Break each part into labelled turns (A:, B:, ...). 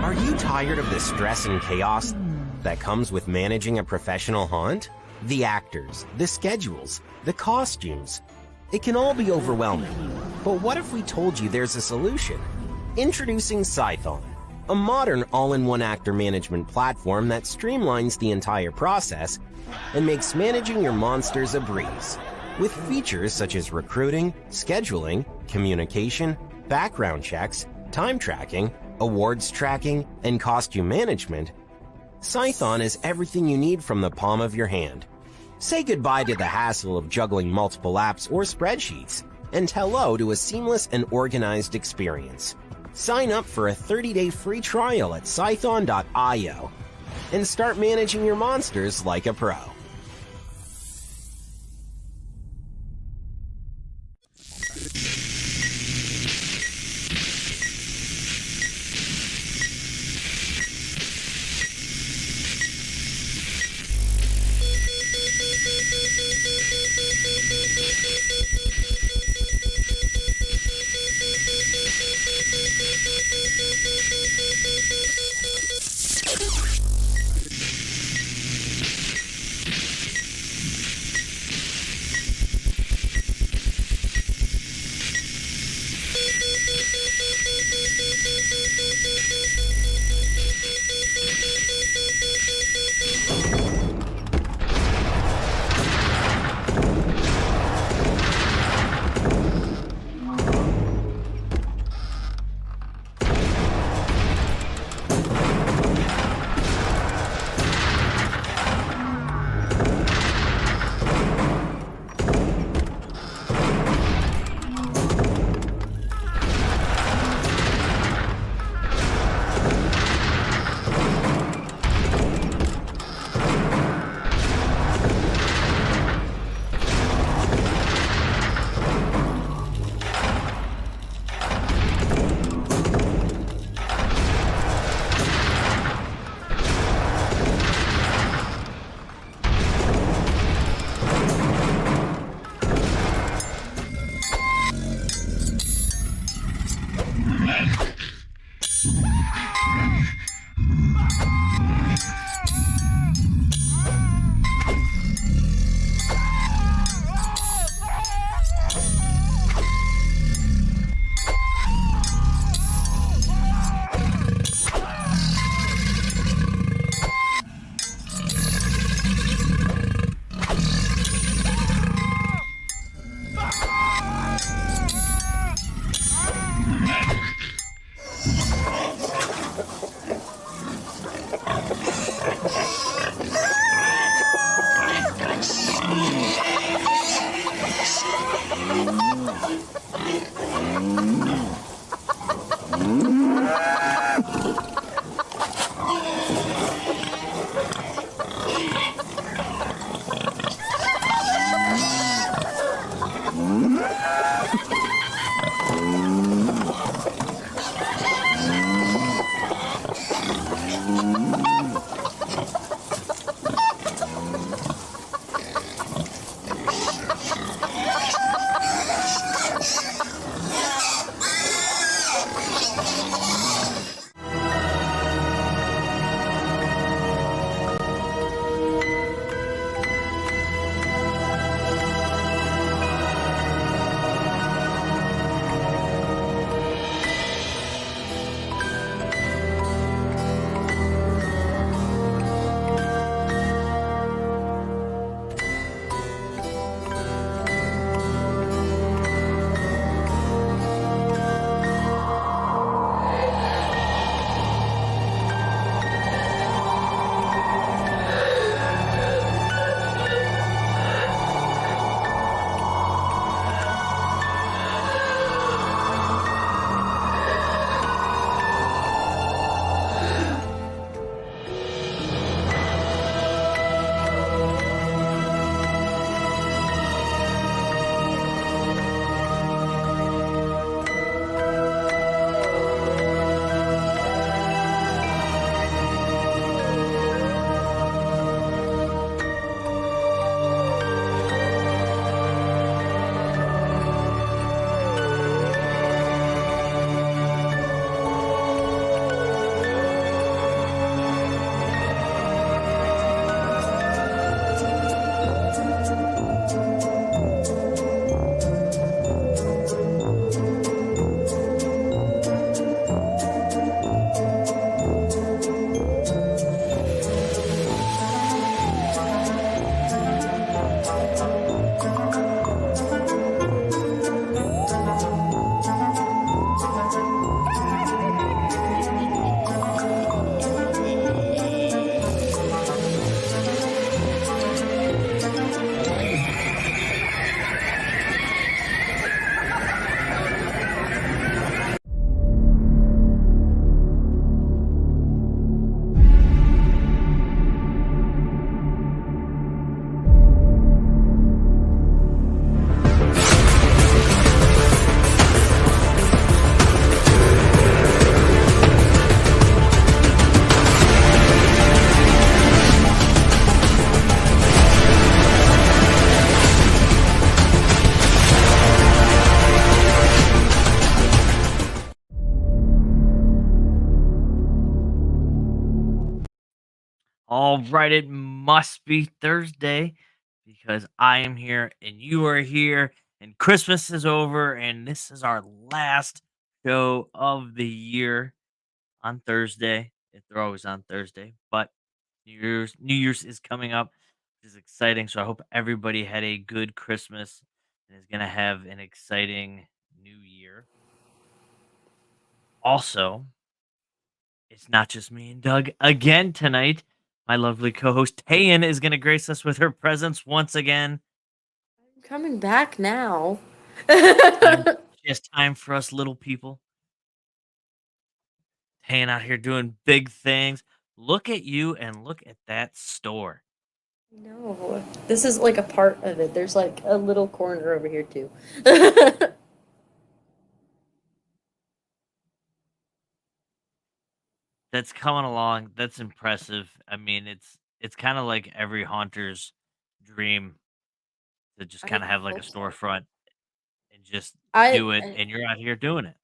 A: Are you tired of the stress and chaos that comes with managing a professional haunt? The actors, the schedules, the costumes. It can all be overwhelming. But what if we told you there's a solution? Introducing HAuNTcon, a modern all-in-one actor management platform that streamlines the entire process and makes managing your monsters a breeze. With features such as recruiting, scheduling, communication, background checks, time tracking, awards tracking, and costume management, HAuNTcon is everything you need from the palm of your hand. Say goodbye to the hassle of juggling multiple apps or spreadsheets, and hello to a seamless and organized experience. Sign up for a 30-day free trial at HAuNTcon.io and start managing your monsters like a pro.
B: All right, it must be Thursday because I am here and you are here, and Christmas is over, and this is our last show of the year on Thursday. They're always on Thursday, but New Year's is coming up, which is exciting. So I hope everybody had a good Christmas and is gonna have an exciting New Year. Also, it's not just me and Doug again tonight. My lovely co-host Tayan is going to grace us with her presence once again.
C: I'm coming back now.
B: Time, just time for us little people. Tayan out here doing big things. Look at you and look at that store.
C: No, this is like a part of it. There's like a little corner over here too.
B: That's coming along. That's impressive. I mean, it's kind of like every haunter's dream to just
C: I
B: kind of have like a
C: hope so.
B: storefront and just
C: I
B: do it, and you're out here doing it.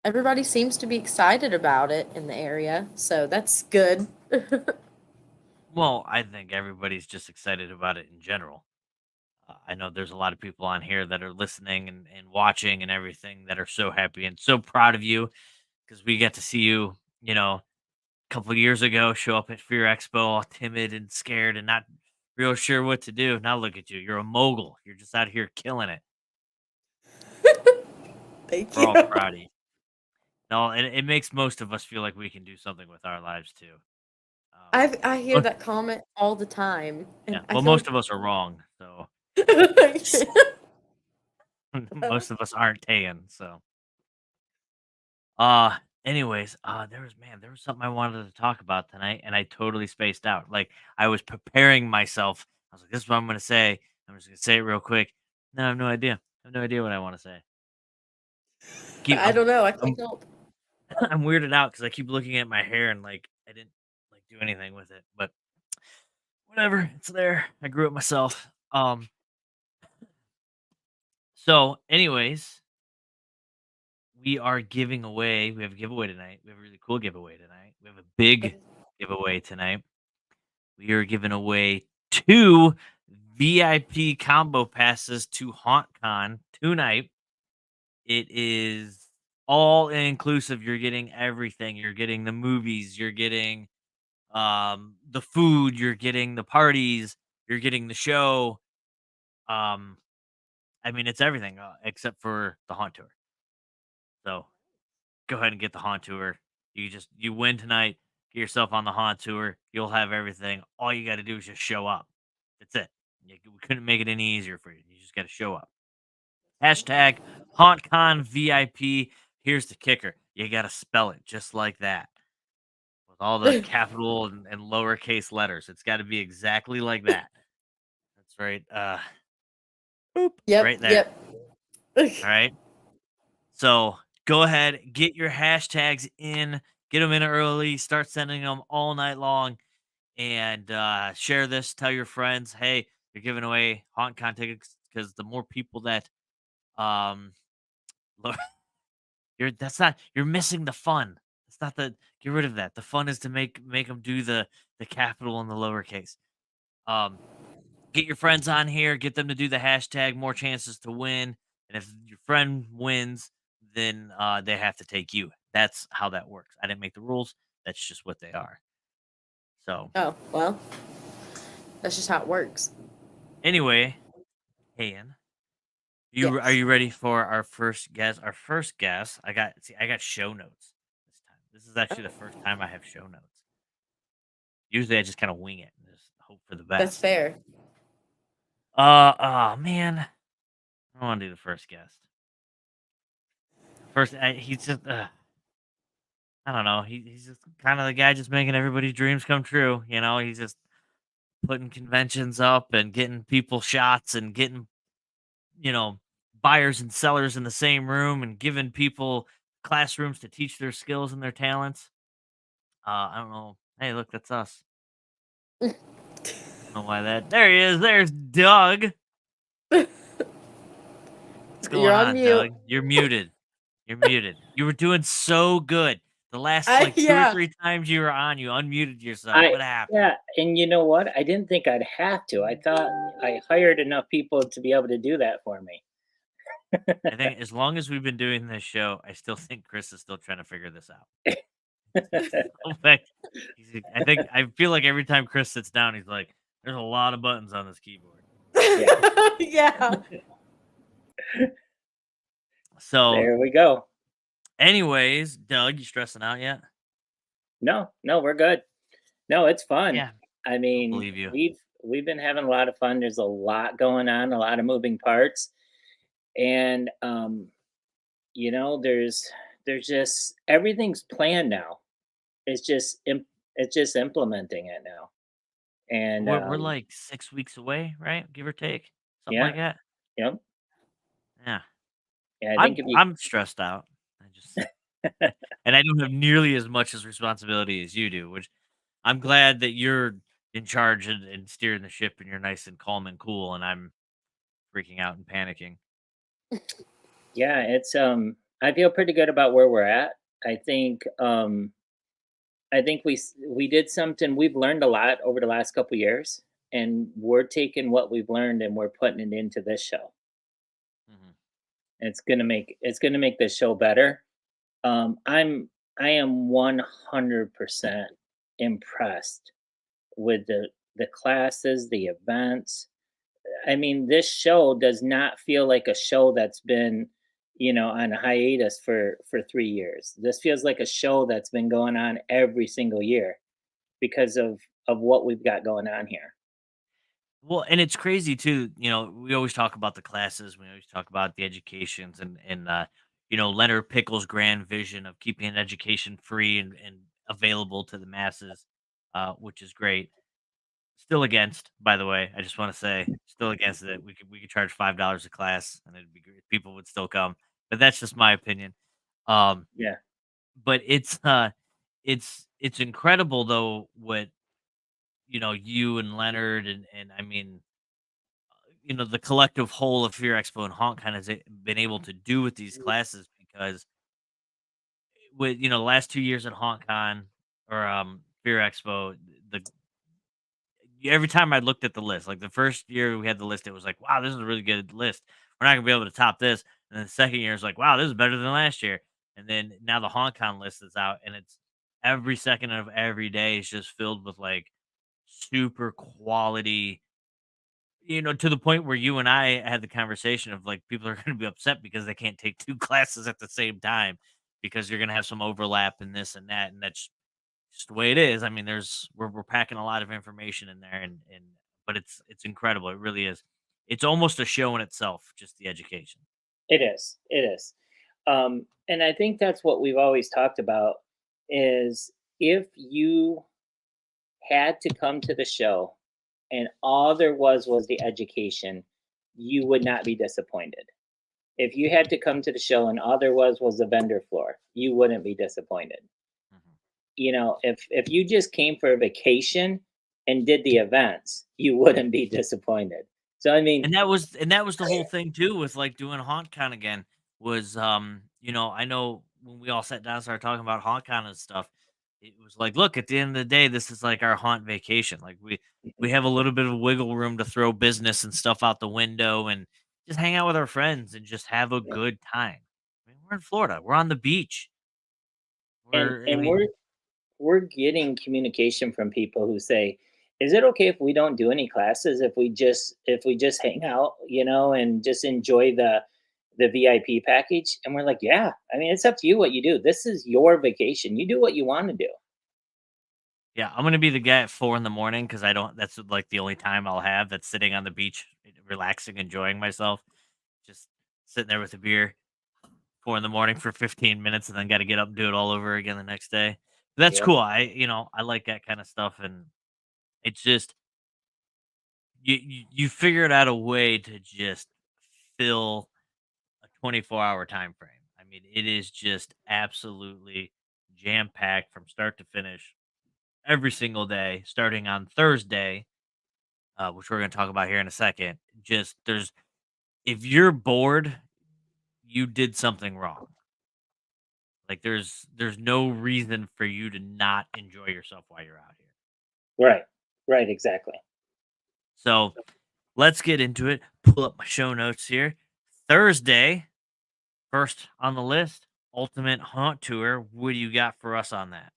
C: Everybody seems to be excited about it in the area, so that's good.
B: Well, I think everybody's just excited about it in general. I know there's a lot of people on here that are listening and watching and everything that are so happy and so proud of you because we get to see you, a couple of years ago show up at Fear Expo all timid and scared and not real sure what to do. Now look at you. You're a mogul. You're just out here killing it.
C: Thank
B: We're
C: you.
B: all proud of you. No, it makes most of us feel like we can do something with our lives too. Um,
C: I hear
B: look,
C: that comment all the time,
B: yeah.
C: and I
B: Well,
C: feel
B: most
C: like
B: of us are wrong. So
C: yeah.
B: most of us aren't Tayan. So Uh, anyways, there was something I wanted to talk about tonight, and I totally spaced out. Like I was preparing myself. I was like, "This is what I'm gonna say. I'm just gonna say it real quick." No, I have no idea. I have no idea what I want to say. Keep
C: I don't know. I can't
B: I'm
C: help.
B: I'm weirded out because I keep looking at my hair and like I didn't like do anything with it, but whatever. It's there. I grew it myself. So, anyways, we are giving away. We have a giveaway tonight. We have a really cool giveaway tonight. We have a big giveaway tonight. We are giving away 2 VIP combo passes to HauNtcon tonight. It is all inclusive. You're getting everything. You're getting the movies, you're getting the food, you're getting the parties, you're getting the show. Um I mean it's everything except for the haunt tour. So go ahead and get the haunt tour. You win tonight, get yourself on the haunt tour. You'll have everything. All you got to do is just show up. That's it. We couldn't make it any easier for you. You just got to show up. Hashtag HauntCon VIP. Here's the kicker. You got to spell it just like that with all the capital and lowercase letters. It's got to be exactly like that. That's right. Boop,
C: Yep,
B: right there.
C: yep.
B: All right. So go ahead, get your hashtags in, get them in early, start sending them all night long, and share this. Tell your friends, hey, you're giving away HauntCon tickets because the more people that um, lo- you're missing the fun. It's not the get rid of that. The fun is to make them do the capital and the lowercase. Um, get your friends on here, get them to do the hashtag, more chances to win. And if your friend wins, then they have to take you. That's how that works. I didn't make the rules. That's just what they are. So
C: Oh well, that's just how it works.
B: anyway, Ian, you are
C: Yes.
B: you ready for our first guess? Our first guess. I got show notes this time. This is actually the
C: Oh,
B: first time I have show notes. Usually I just kind of wing it and just hope for the
C: that's
B: best.
C: fair.
B: Oh man, I want to do the first guest. First, he's just I don't know. He's just kind of the guy just making everybody's dreams come true. He's just putting conventions up and getting people shots and getting, you know, buyers and sellers in the same room and giving people classrooms to teach their skills and their talents. I don't know. Hey, look, that's us. I don't know why that. There he is. There's Doug. What's
C: You're
B: going
C: on
B: on,
C: mute.
B: Doug? You're muted. You're muted. You were doing so good. The last
C: I
B: like 2 or 3 times you were on, you unmuted yourself. What happened?
D: Yeah, and you know what? I didn't think I'd have to. I thought I hired enough people to be able to do that for me.
B: I think as long as we've been doing this show, I still think Chris is still trying to figure this out. In fact, I feel like every time Chris sits down, he's like, "There's a lot of buttons on this keyboard."
C: Yeah.
B: So,
D: There we go.
B: anyways, Doug, you stressing out yet?
D: No, we're good. No, it's fun.
B: Yeah,
D: I
B: I
D: mean,
B: believe you.
D: we've been having a lot of fun. There's a lot going on, a lot of moving parts, and there's just everything's planned now. It's just implementing it now. And
B: We're like 6 weeks away, right? Give or take, something
D: yeah,
B: like that.
D: yep,
B: Yeah,
D: yeah. I think
B: I'm
D: if you
B: I'm stressed out. I just and I don't have nearly as much as responsibility as you do, which I'm glad that you're in charge and steering the ship, and you're nice and calm and cool, and I'm freaking out and panicking.
D: yeah, it's I feel pretty good about where we're at. I think we did something. We've learned a lot over the last couple years, and we're taking what we've learned and we're putting it into this show.
B: Mhm.
D: It's gonna make this show better. I am 100% impressed with the classes, the events. I mean, this show does not feel like a show that's been, on hiatus for 3 years. This feels like a show that's been going on every single year because of what we've got going on here.
B: Well, and it's crazy too. We always talk about the classes. We always talk about the educations, and Leonard Pickle's grand vision of keeping education free and available to the masses, which is great. Still against, by the way. I just want to say, still against it. We could charge $5 a class, and it'd be great. People would still come, but that's just my opinion. Um,
D: Yeah,
B: but it's incredible though what you and Leonard and I mean the collective whole of Fear Expo and HauNtcon has been able to do with these classes, because with the last 2 years at HauNtcon or Fear Expo, the every time I looked at the list, like the first year we had the list, it was like, wow, this is a really good list. We're not gonna be able to top this. And then the second year is like, wow, this is better than last year. And then now the HauNtcon list is out, and it's every second of every day is just filled with like super quality, to the point where you and I had the conversation of like people are going to be upset because they can't take two classes at the same time, because you're going to have some overlap in this and that, and that's just the way it is. I mean, we're packing a lot of information in there, and but it's incredible. It really is. It's almost a show in itself, just the education.
D: it is. It is. And I think that's what we've always talked about is if you had to come to the show and all there was the education, you would not be disappointed. If you had to come to the show and all there was the vendor floor, you wouldn't be disappointed.
B: Mhm.
D: If you just came for a vacation and did the events, you wouldn't be disappointed. So I mean,
B: And that was the whole thing too with like doing HauntCon again was I know when we all sat down and started talking about HauntCon and stuff, it was like, look, at the end of the day, this is like our haunt vacation. Like we have a little bit of wiggle room to throw business and stuff out the window and just hang out with our friends and just have a good time. I mean, we're in Florida. We're on the beach.
D: and
B: We're I
D: and
B: mean,
D: we're getting communication from people who say, "Is it okay if we don't do any classes? If we just hang out, and just enjoy the VIP package?" And we're like, "Yeah. I mean, it's up to you what you do. This is your vacation. You do what you want to do."
B: yeah, I'm gonna be the guy at 4 in the morning because I don't. That's like the only time I'll have that's sitting on the beach, relaxing, enjoying myself, just sitting there with a beer, 4 in the morning for 15 minutes, and then got to get up and do it all over again the next day. But that's
D: Yep.
B: cool. I like that kind of stuff, and it's just you figured out a way to just fill a 24-hour time frame. I mean, it is just absolutely jam packed from start to finish every single day, starting on Thursday, which we're going to talk about here in a second. Just if you're bored, you did something wrong. Like there's no reason for you to not enjoy yourself while you're out here.
D: Right, exactly.
B: So let's get into it. Pull up my show notes here. Thursday, first on the list, Ultimate Haunt Tour. What do you got for us on that?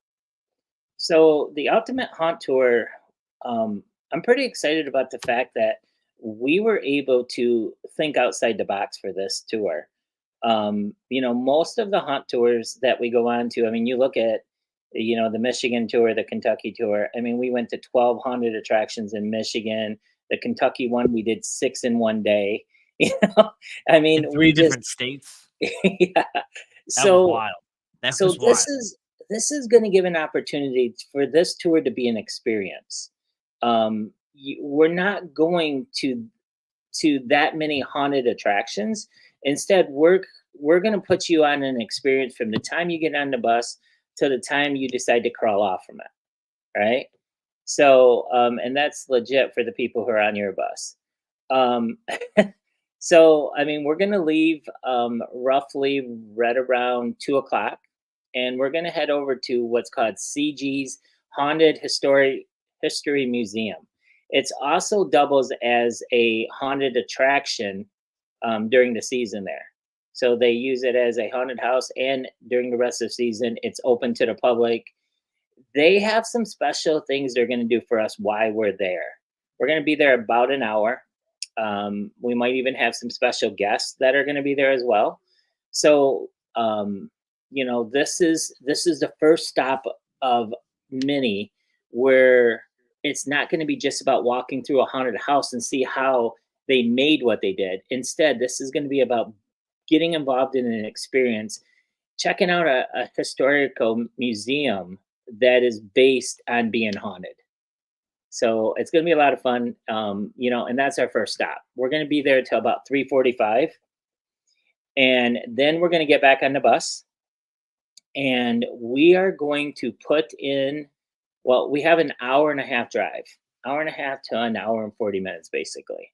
D: So the Ultimate Haunt Tour, I'm pretty excited about the fact that we were able to think outside the box for this tour. Most of the haunt tours that we go on to, I mean, you look at, the Michigan tour, the Kentucky tour. I mean, we went to 12 haunted attractions in Michigan. The Kentucky one, we did 6 in one day. You know, I mean,
B: In
D: we
B: 3
D: just,
B: different states?
D: yeah.
B: That was
D: So,
B: wild. That
D: so
B: was wild.
D: this is going to give an opportunity for this tour to be an experience. We're not going to that many haunted attractions. Instead, we're going to put you on an experience from the time you get on the bus to the time you decide to crawl off from it, right? So, and that's legit for the people who are on your bus. Um, so, I mean, we're going to leave roughly right around 2 o'clock, and we're going to head over to what's called CG's Haunted History Museum. It's also doubles as a haunted attraction during the season there. So they use it as a haunted house, and during the rest of the season, it's open to the public. They have some special things they're going to do for us while we're there. We're going to be there about an hour. We might even have some special guests that are going to be there as well. So, this is the first stop of many where it's not going to be just about walking through a haunted house and see how they made what they did. Instead, this is going to be about getting involved in an experience, checking out a historical museum that is based on being haunted. So it's going to be a lot of fun, and that's our first stop. We're going to be there till about 3:45, and then we're going to get back on the bus, and we are going to put in. Well, we have an hour and a half drive, hour and a half to an hour and 40 minutes, basically.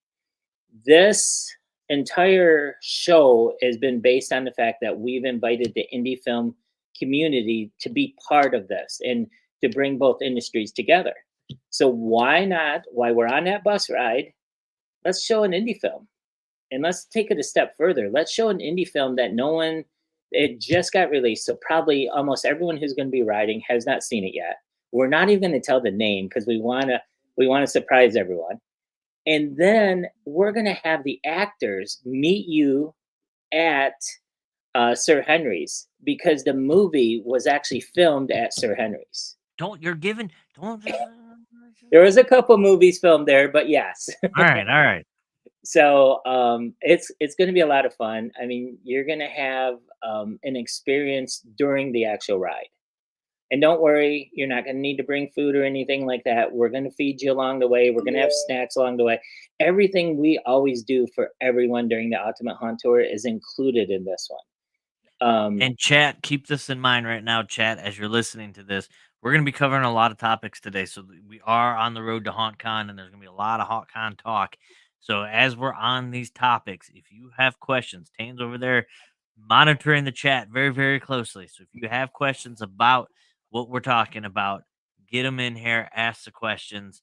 D: This entire show has been based on the fact that we've invited the indie film community to be part of this and to bring both industries together. So why not, while we're on that bus ride, let's show an indie film. And let's take it a step further. Let's show an indie film that it just got released. So probably almost everyone who's going to be riding has not seen it yet. We're not even going to tell the name because we want to surprise everyone. And then we're going to have the actors meet you at Sir Henry's, because the movie was actually filmed at Sir Henry's.
B: Don't.
D: There was a couple movies filmed there, but yes.
B: All right.
D: So it's going to be a lot of fun. I mean, you're going to have an experience during the actual ride. And don't worry, you're not going to need to bring food or anything like that. We're going to feed you along the way. We're going to have snacks along the way. Everything we always do for everyone during the Ultimate Haunt Tour is included in this one.
B: And chat, keep this in mind right now, chat, as you're listening to this. We're going to be covering a lot of topics today. So we are on the road to HauntCon, and there's going to be a lot of HauntCon talk. So as we're on these topics, if you have questions, Tane's over there monitoring the chat very, very closely. So if you have questions about what we're talking about, get them in here, ask the questions.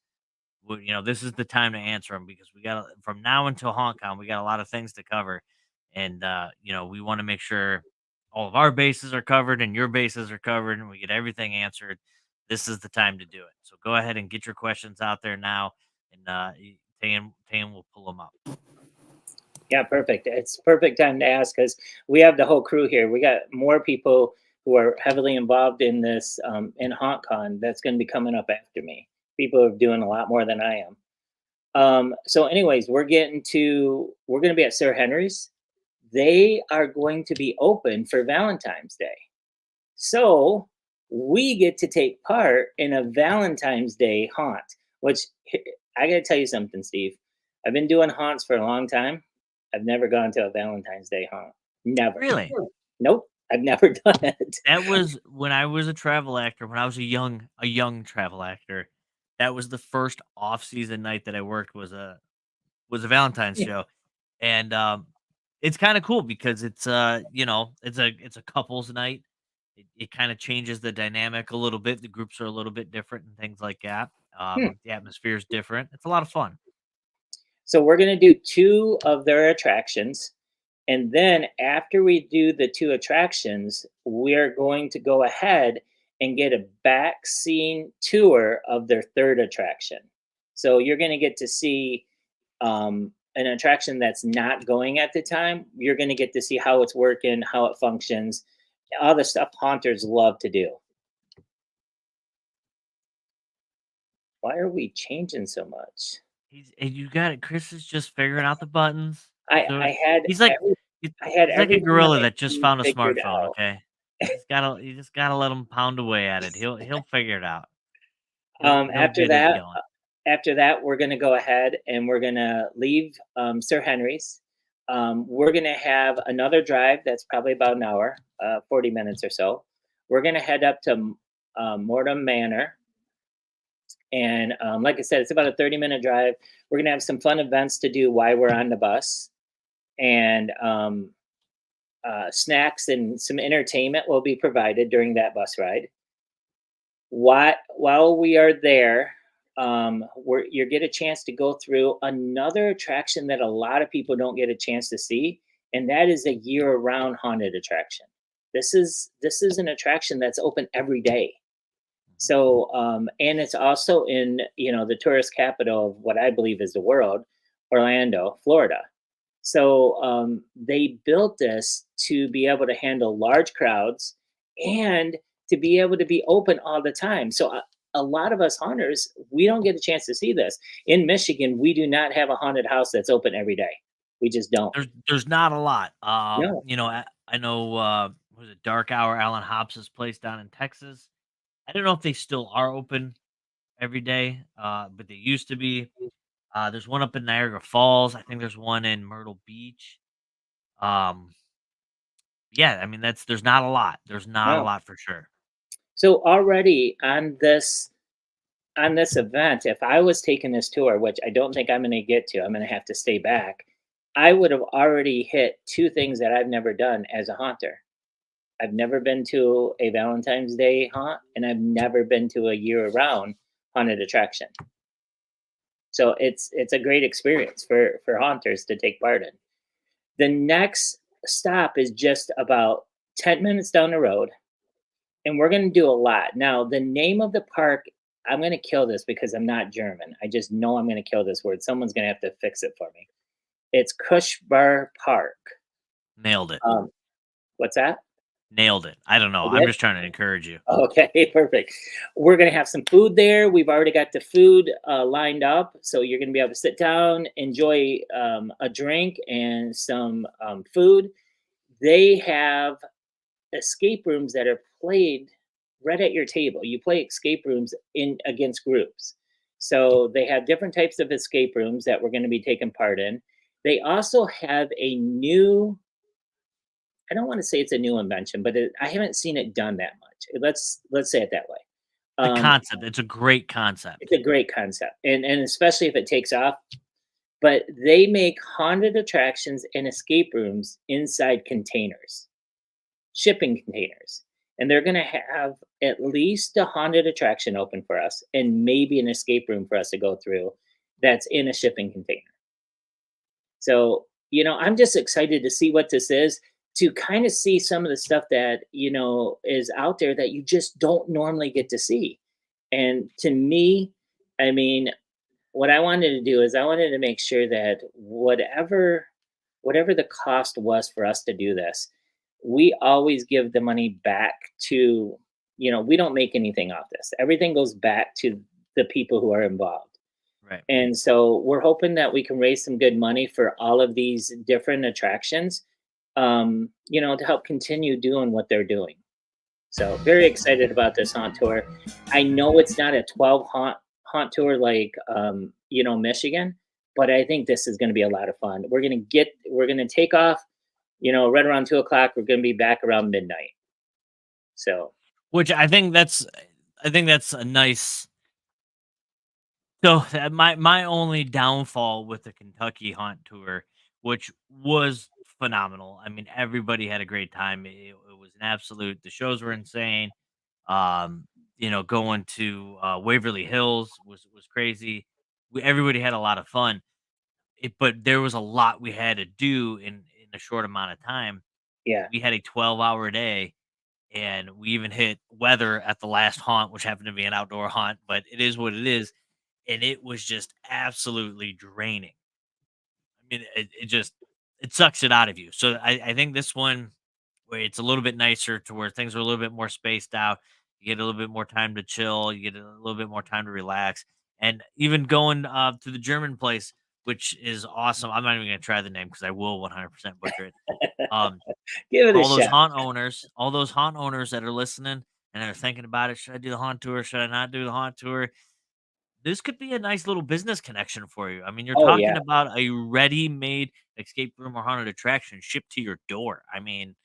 B: This is the time to answer them, because we got, from now until HauntCon, we got a lot of things to cover. And, we want to make sure all of our bases are covered and your bases are covered and we get everything answered. This is the time to do it. So go ahead and get your questions out there now, and Tan will pull them up.
D: Yeah, perfect. It's perfect time to ask, because we have the whole crew here. We got more people who are heavily involved in this in HauntCon that's going to be coming up after me. People are doing a lot more than I am. So anyways, we're going to be at Sir Henry's. They are going to be open for Valentine's Day. So we get to take part in a Valentine's Day haunt, which I got to tell you something, Steve. I've been doing haunts for a long time. I've never gone to a Valentine's Day haunt. Never.
B: Really?
D: Nope. I've never done it.
B: That was when I was a travel actor, when I was a young travel actor. That was the first off-season night that I worked, was a Valentine's show. And it's kind of cool because it's it's a couples night, It kind of changes the dynamic a little bit. The groups are a little bit different and things like that.
D: Hmm.
B: The atmosphere is different. It's a lot of fun.
D: So we're going to do 2 of their attractions. And then after we do the 2 attractions, we're going to go ahead and get a back scene tour of their 3rd attraction. So you're going to get to see an attraction that's not going at the time. You're going to get to see how it's working, how it functions, all the stuff haunters love to do. Why are we changing so much?
B: You got it. Chris is just figuring out the buttons. So
D: I had
B: he's like
D: every
B: he-
D: I had
B: he's like a
D: everything on
B: gorilla
D: my
B: that just
D: phone
B: found a
D: figured
B: smartphone.
D: out.
B: Okay, you just gotta let him pound away at it. He'll figure it out. He'll
D: After
B: get it
D: that,
B: going.
D: we're gonna go ahead and we're gonna leave Sir Henry's. We're gonna have another drive that's probably about an hour, 40 minutes or so. We're gonna head up to Mortem Manor, and like I said, it's about a 30-minute drive. We're gonna have some fun events to do while we're on the bus, and snacks and some entertainment will be provided during that bus ride. While we are there, you get a chance to go through another attraction that a lot of people don't get a chance to see, and that is a year-round haunted attraction. This is an attraction that's open every day. So, and it's also in the tourist capital of what I believe is the world, Orlando, Florida. So they built this to be able to handle large crowds and to be able to be open all the time. So a lot of us haunters, we don't get a chance to see this. In Michigan, we do not have a haunted house that's open every day. We just don't.
B: There's not a lot.
D: No.
B: I know. Was it Dark Hour? Alan Hobbs's place down in Texas. I don't know if they still are open every day, but they used to be. There's one up in Niagara Falls. I think there's one in Myrtle Beach. Um, yeah, I mean there's not a lot. There's not a
D: No.
B: lot for sure.
D: So already on this event, if I was taking this tour, which I don't think I'm going to get to, I'm going to have to stay back. I would have already hit 2 things that I've never done as a haunter. I've never been to a Valentine's Day haunt, and I've never been to a year-round haunted attraction. So it's a great experience for haunters to take part in. The next stop is just about 10 minutes down the road, and we're going to do a lot. Now, the name of the park, I'm going to kill this because I'm not German. I just know I'm going to kill this word. Someone's going to have to fix it for me. It's Kushbar Park.
B: Nailed it.
D: What's that?
B: Nailed it. I don't know.
D: I
B: I'm
D: did?
B: just trying to encourage you.
D: Okay, perfect. We're going to have some food there. We've already got the food lined up. So you're going to be able to sit down, enjoy a drink and some food. They have escape rooms that are played right at your table. You play escape rooms in against groups. So they have different types of escape rooms that we're going to be taking part in. They also have a new, I don't want to say it's a new invention, but I haven't seen it done that much. Let's say it that way.
B: The concept. It's a great concept.
D: It's a great concept, and especially if it takes off. But they make haunted attractions and escape rooms inside containers, shipping containers, and they're going to have at least a haunted attraction open for us, and maybe an escape room for us to go through that's in a shipping container. So, I'm just excited to see what this is, to kind of see some of the stuff that, is out there that you just don't normally get to see. And to me, I mean, what I wanted to do is I wanted to make sure that whatever the cost was for us to do this, we always give the money back to, we don't make anything off this. Everything goes back to the people who are involved.
B: Right.
D: And so we're hoping that we can raise some good money for all of these different attractions, to help continue doing what they're doing. So very excited about this haunt tour. I know it's not a 12 haunt tour like, Michigan, but I think this is going to be a lot of fun. We're going to take off, right around 2:00. We're going to be back around midnight. So,
B: Which I think that's a nice. So my only downfall with the Kentucky haunt tour, which was phenomenal. I mean, everybody had a great time. It was an absolute. The shows were insane. Going to Waverly Hills was crazy. Everybody had a lot of fun. But there was a lot we had to do in a short amount of time.
D: Yeah.
B: We had a 12-hour day, and we even hit weather at the last haunt, which happened to be an outdoor haunt, but it is what it is. And it was just absolutely draining. I mean, it sucks it out of you. So I think this one, where it's a little bit nicer, to where things are a little bit more spaced out, you get a little bit more time to chill, you get a little bit more time to relax, and even going to the German place, which is awesome. I'm not even gonna try the name because I will 100% butcher it. Um,
D: Give it a
B: all those
D: shot.
B: haunt owners that are listening and are thinking about it, should I do the haunt tour? Should I not do the haunt tour? This could be a nice little business connection for you. I mean, you're
D: Oh yeah.
B: talking about a ready-made escape room or haunted attraction shipped to your door. I mean,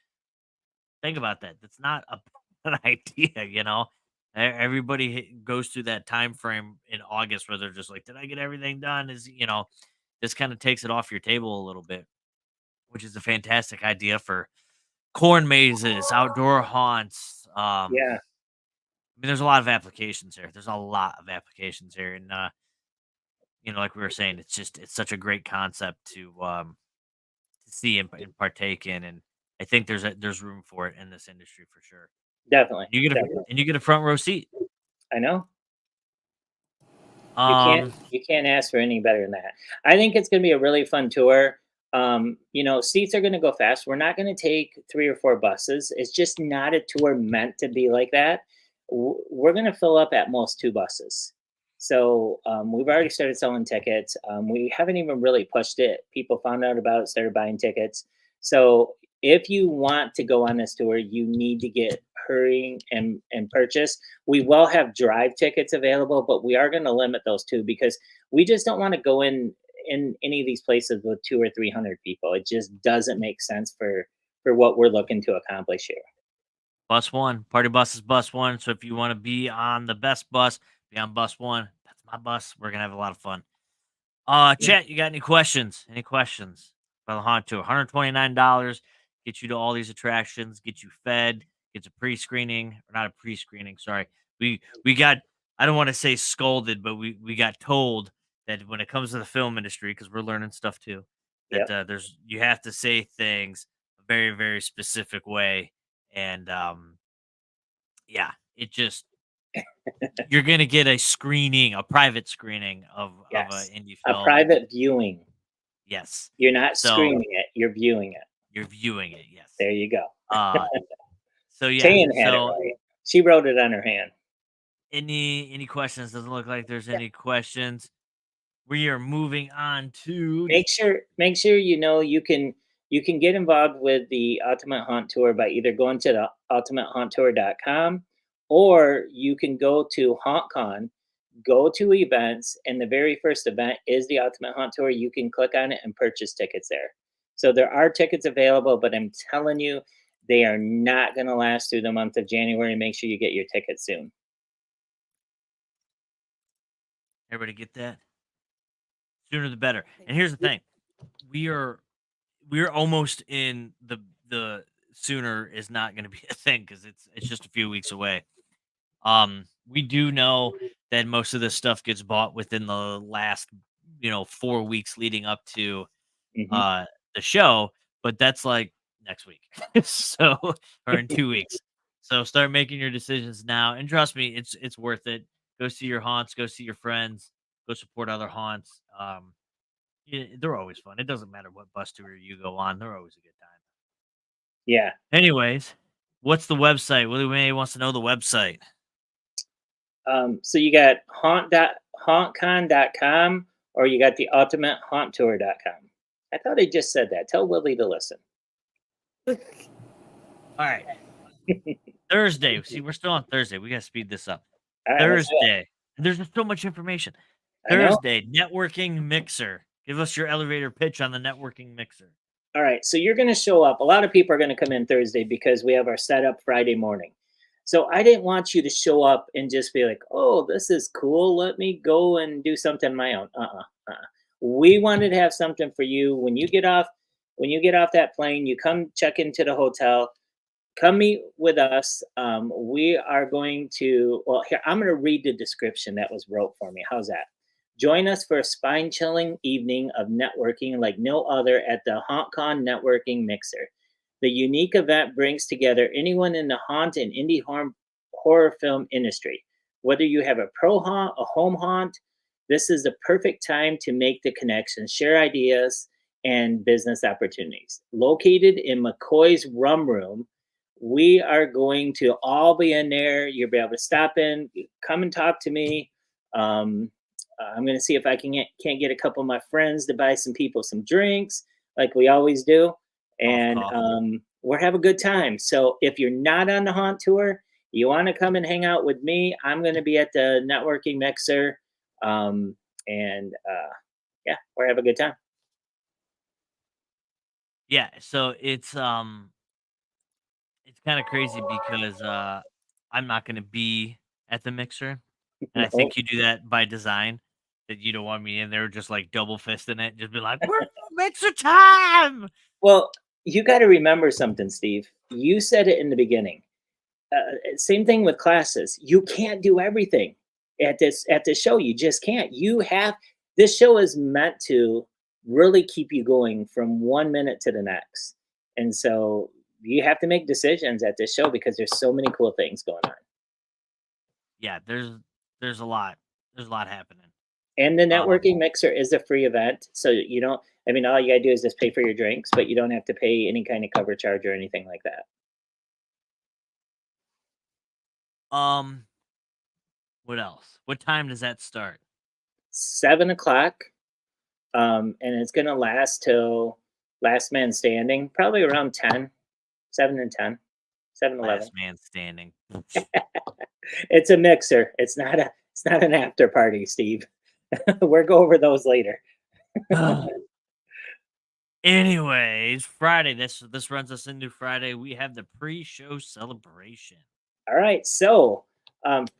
B: think about that. That's not a bad idea, you know? Everybody goes through that time frame in August where they're just like, "Did I get everything done?" This kind of takes it off your table a little bit, which is a fantastic idea for corn mazes, outdoor haunts.
D: Yeah.
B: I mean, there's a lot of applications here. There's a lot of applications here, and like we were saying, it's such a great concept to see and partake in, and I think there's room for it in this industry for sure.
D: Definitely. Definitely.
B: You get a front row seat.
D: I know.
B: Um,
D: You can't ask for any better than that. I think it's going to be a really fun tour. Seats are going to go fast. We're not going to take 3 or 4 buses. It's just not a tour meant to be like that. We're going to fill up at most 2 buses. So we've already started selling tickets. We haven't even really pushed it. People found out about it, started buying tickets. So if you want to go on this tour, you need to get hurrying and purchase. We will have drive tickets available, but we are going to limit those too, because we just don't want to go in any of these places with 200 or 300 people. It just doesn't make sense for what we're looking to accomplish here.
B: Bus one, party bus is bus one. So if you want to be on the best bus, be on bus one. That's my bus. We're gonna have a lot of fun. Chat, you got any questions? Any questions about the haunt tour? $129 get you to all these attractions, get you fed, gets a pre-screening, or not a pre-screening. Sorry, we got. I don't want to say scolded, but we got told that when it comes to the film industry, because we're learning stuff too, that
D: Yep.
B: you have to say things a very very specific way, and yeah, it just you're gonna get a screening, a private screening of a
D: Yes.
B: indie
D: A
B: film.
D: private viewing.
B: Yes.
D: You're not
B: So
D: screaming it, you're viewing it.
B: you're viewing it, yes.
D: There you go.
B: Uh, so yeah,
D: Tan had it
B: so
D: right. She wrote it on her hand.
B: any questions? Doesn't look like there's
C: Yeah.
B: any questions. We are moving on to
D: Make sure you can get involved with the Ultimate Haunt Tour by either going to the ultimatehaunttour.com, or you can go to HauNTcon, go to events, and the very first event is the Ultimate Haunt Tour. You can click on it and purchase tickets there. So there are tickets available, but I'm telling you, they are not going to last through the month of January. Make sure you get your tickets soon.
B: everybody get that? Sooner the better. And here's the thing. We're almost in the sooner is not going to be a thing, because it's just a few weeks away. We do know that most of this stuff gets bought within the last 4 weeks leading up to
D: Mhm.
B: the show, but that's like next week. So, or in 2 weeks. So start making your decisions now, and trust me, it's worth it. Go see your haunts, go see your friends, go support other haunts. Yeah, they're always fun. It doesn't matter what bus tour you go on; they're always a good time.
D: Yeah.
B: Anyways, what's the website? Willie May wants to know the website.
D: So you got hauntcon.com, or you got the ultimatehaunttour.com. I thought I just said that. Tell Willie to listen.
B: All right, Thursday. See, we're still on Thursday. We gotta speed this up.
D: All right, let's do it.
B: Thursday. There's just so much information.
D: I know.
B: Thursday, networking mixer. Give us your elevator pitch on the networking mixer.
D: All right, so you're going to show up. A lot of people are going to come in Thursday because we have our setup Friday morning. So I didn't want you to show up and just be like, "Oh, this is cool. Let me go and do something on my own." We wanted to have something for you when you get off. when you get off that plane, you come check into the hotel. Come meet with us. We are going to, well, here, I'm going to read the description that was wrote for me. How's that? Join us for a spine chilling evening of networking like no other at the HauNtcon Networking Mixer. The unique event brings together anyone in the haunt and indie horror film industry. Whether you have a pro haunt, a home haunt, this is the perfect time to make the connections, share ideas, and business opportunities. Located in McCoy's Rum Room, we are going to all be in there. You'll be able to stop in, come and talk to me. I'm going to see if I can't get a couple of my friends to buy some people some drinks, like we always do, and we'll have a good time. So if you're not on the haunt tour, you want to come and hang out with me, I'm going to be at the networking mixer, yeah, we'll have a good time.
B: Yeah, so it's kind of crazy because I'm not going to be at the mixer, and I
D: No.
B: think you do that by design. That you don't want me in there just like double fisting it, just be like, "We're mixer time."
D: Well, you got to remember something, Steve. You said it in the beginning. Same thing with classes. You can't do everything at this show. You just can't. You have this show is meant to really keep you going from 1 minute to the next, and so you have to make decisions at this show because there's so many cool things going on.
B: Yeah, there's a lot. There's a lot happening.
D: And the networking mixer is a free event, so you don't. I mean, all you gotta do is just pay for your drinks, but you don't have to pay any kind of cover charge or anything like that.
B: What else? What time does that start?
D: 7 o'clock, and it's gonna last till last man standing, probably around 10, 7 and 10, 7, 11.
B: Last man standing.
D: It's a mixer. It's not an after party, Steve. We'll go over those later.
B: Anyways, Friday. This runs us into Friday. We have the pre-show celebration.
D: All right, so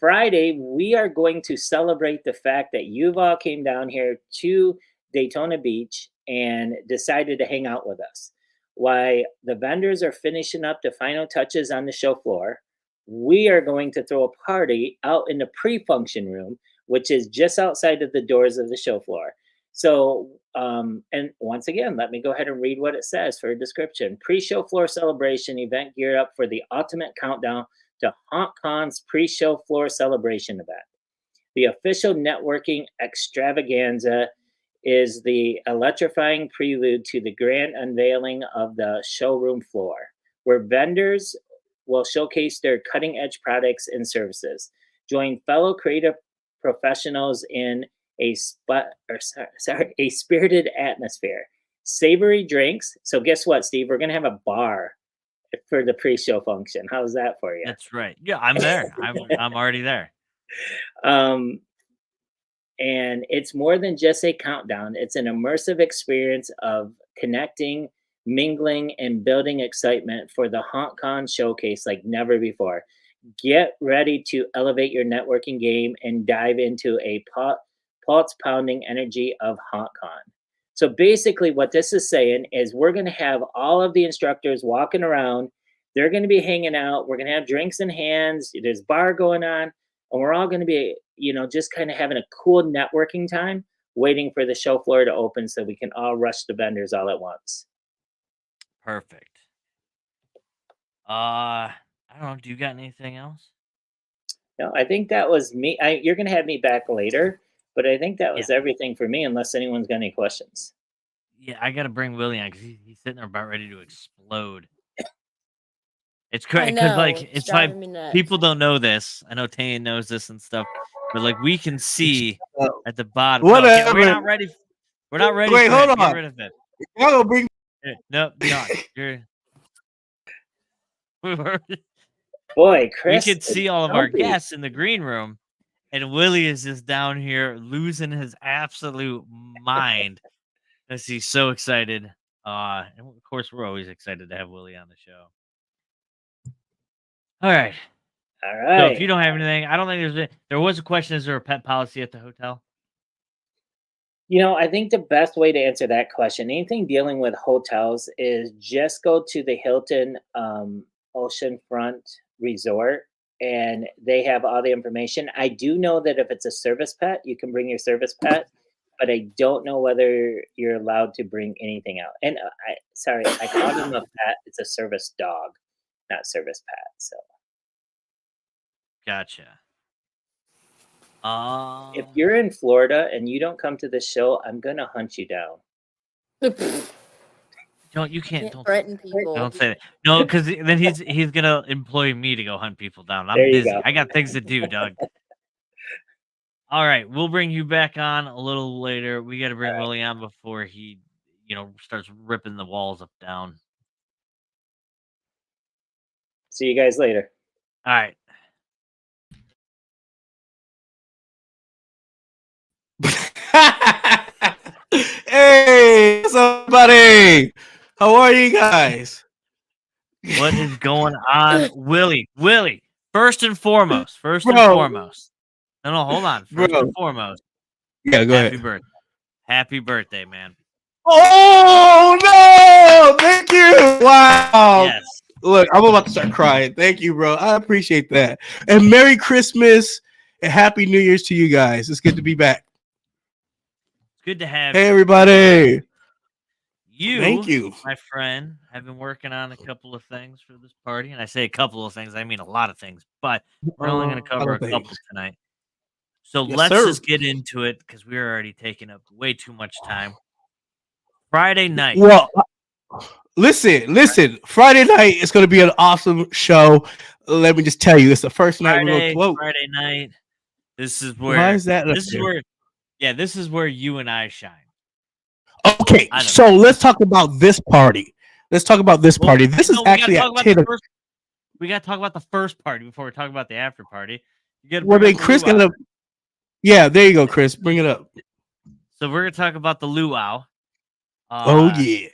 D: Friday we are going to celebrate the fact that you've all came down here to Daytona Beach and decided to hang out with us. While the vendors are finishing up the final touches on the show floor, we are going to throw a party out in the pre-function room, which is just outside of the doors of the show floor. So, and once again, let me go ahead and read what it says for a description. Pre-show floor celebration event gear up for the ultimate countdown to HauNtcon's pre-show floor celebration event. The official networking extravaganza is the electrifying prelude to the grand unveiling of the showroom floor, where vendors will showcase their cutting-edge products and services. Join fellow creative professionals in a spirited atmosphere. Savory drinks. So guess what, Steve? We're gonna have a bar for the pre-show function. How's that for you?
B: That's right. Yeah, I'm there. I'm already there.
D: And it's more than just a countdown. It's an immersive experience of connecting, mingling, and building excitement for the HauNtcon showcase like never before. Get ready to elevate your networking game and dive into a pulse-pounding energy of HauNtcon. So basically what this is saying is we're going to have all of the instructors walking around. They're going to be hanging out. We're going to have drinks in hands. There's bar going on. And we're all going to be, just kind of having a cool networking time, waiting for the show floor to open so we can all rush the vendors all at once.
B: Perfect. I don't know. Do you got anything else?
D: No, I think that was me. You're going to have me back later, but I think that was everything for me, unless anyone's got any questions.
B: Yeah, I got to bring Willie on because he's sitting there about ready to explode. It's crazy because it's like people don't know this. I know Tanya knows this and stuff, but like we can see at the bottom.
E: Whatever.
B: No, we're not ready. We're not ready.
E: Wait, hold on.
B: Get rid of it.
E: Y'all bring.
B: No, John, you're.
D: Boy, Chris,
B: we could see all of our guests in the green room, and Willie is just down here losing his absolute mind as he's so excited. And of course, we're always excited to have Willie on the show. All right. So if you don't have anything, I don't think there was a question. Is there a pet policy at the hotel?
D: I think the best way to answer that question, anything dealing with hotels, is just go to the Hilton Oceanfront Resort, and they have all the information. I do know that if it's a service pet, you can bring your service pet, but I don't know whether you're allowed to bring anything out. And I called him a pet. It's a service dog, not service pet. So
B: Gotcha.
D: if you're in Florida and you don't come to the show, I'm gonna hunt you down.
B: You can't
C: threaten people.
B: Don't say that. No, because then he's gonna employ me to go hunt people down. I'm
D: There you
B: busy.
D: go.
B: I got things to do, Doug. All right, we'll bring you back on a little later. We got to bring Willie on before he, starts ripping the walls up down.
D: See you guys later.
B: All right.
E: Hey, what's up, buddy? How are you guys?
B: What is going on, Willie? Willie, first and foremost.
E: Bro.
B: No, hold on. First and foremost.
E: Yeah, go
B: Happy
E: ahead.
B: birthday. Happy birthday, man.
E: Oh no! Thank you. Wow.
B: Yes.
E: Look, I'm about to start crying. Thank you, bro. I appreciate that. And Merry Christmas and Happy New Year's to you guys. It's good to be back.
B: It's good to have
E: Hey,
B: you.
E: everybody.
B: Thank
E: you,
B: my friend. I've been working on a couple of things for this party, and I say a couple of things, I mean a lot of things, but we're only going to cover a couple tonight. So let's just get into it because we're already taking up way too much time. Friday night.
E: Well, listen. Friday night is going to be an awesome show. Let me just tell you, it's the first night we're going to
B: Friday night. This is where.
E: Why is that?
B: This is where you and I shine.
E: Okay, so let's talk about this party. This is actually at 10.
B: We got to talk about the first party before we talk about the after party.
E: Chris got to. Yeah, there you go, Chris. Bring it up.
B: So we're gonna talk about the luau.
E: Oh yeah.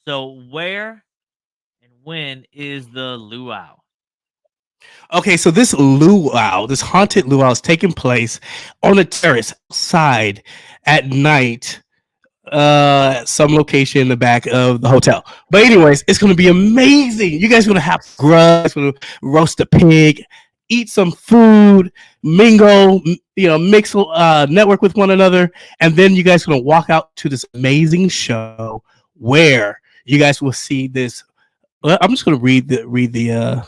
B: So where and when is the luau?
E: Okay, so this luau, this haunted luau, is taking place on a terrace outside at night. Some location in the back of the hotel. But anyways, it's gonna be amazing. You guys are gonna have grub, gonna roast a pig, eat some food, mingle, mix, network with one another, and then you guys are gonna walk out to this amazing show where you guys will see this. I'm just gonna read the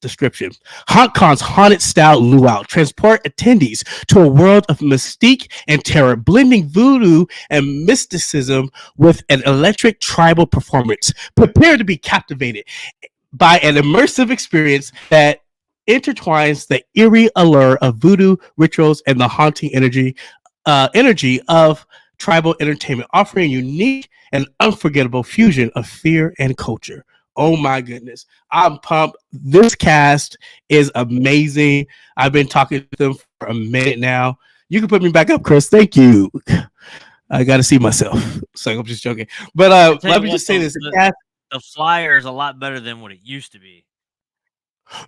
E: description. HAuNTcon's haunted style luau transport attendees to a world of mystique and terror, blending voodoo and mysticism with an electric tribal performance. Prepare to be captivated by an immersive experience that intertwines the eerie allure of voodoo rituals and the haunting energy of tribal entertainment, offering a unique and unforgettable fusion of fear and culture. Oh my goodness. I'm pumped. This cast is amazing. I've been talking to them for a minute now. You can put me back up, Chris. Thank you. I got to see myself. So I'm just joking. But let me just say this.
B: The flyer is a lot better than what it used to be.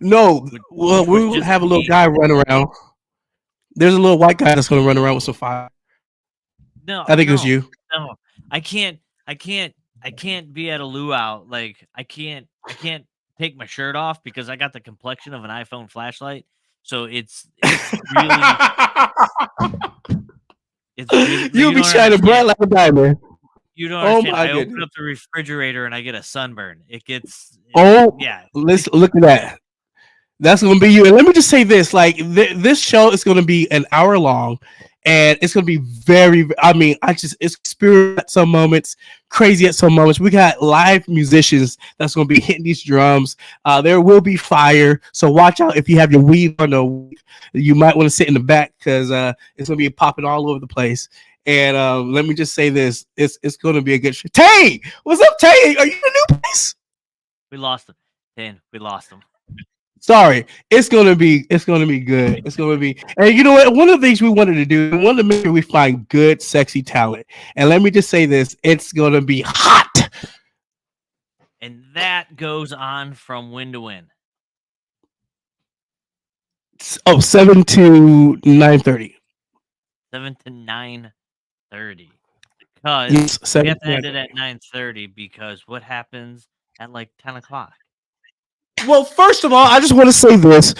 E: No. Well, we will have a little guy run around. There's a little white guy that's going to run around with some fire.
B: No.
E: I think it was you.
B: No. I can't be at a luau. Like I can't take my shirt off because I got the complexion of an iPhone flashlight. So it's really
E: you'll be shining bright like a diamond.
B: You don't understand. I open up the refrigerator and I get a sunburn.
E: Let's look at that. That's gonna be you. And let me just say this: like this show is gonna be an hour long, and it's gonna be very. It's experience at some moments, crazy at some moments. We got live musicians that's gonna be hitting these drums. There will be fire, so watch out if you have your weed on. You might want to sit in the back because it's gonna be popping all over the place. And let me just say this: it's gonna be a good show. Tay, what's up, Tay? Are you in a new place?
B: We lost him. Tan, we lost him.
E: Sorry, it's gonna be good. It's gonna be, and you know what? One of the things we wanted to do, we wanted to make sure we find good, sexy talent. And let me just say this: it's gonna be hot.
B: And that goes on from when to when?
E: 7 to 9:30.
B: 7 to 9:30. Because
E: Yes,
B: we
E: 7
B: have to
E: to
B: end
E: 9.
B: it at 9:30 because what happens at like 10 o'clock?
E: Well, first of all, I just want to say this.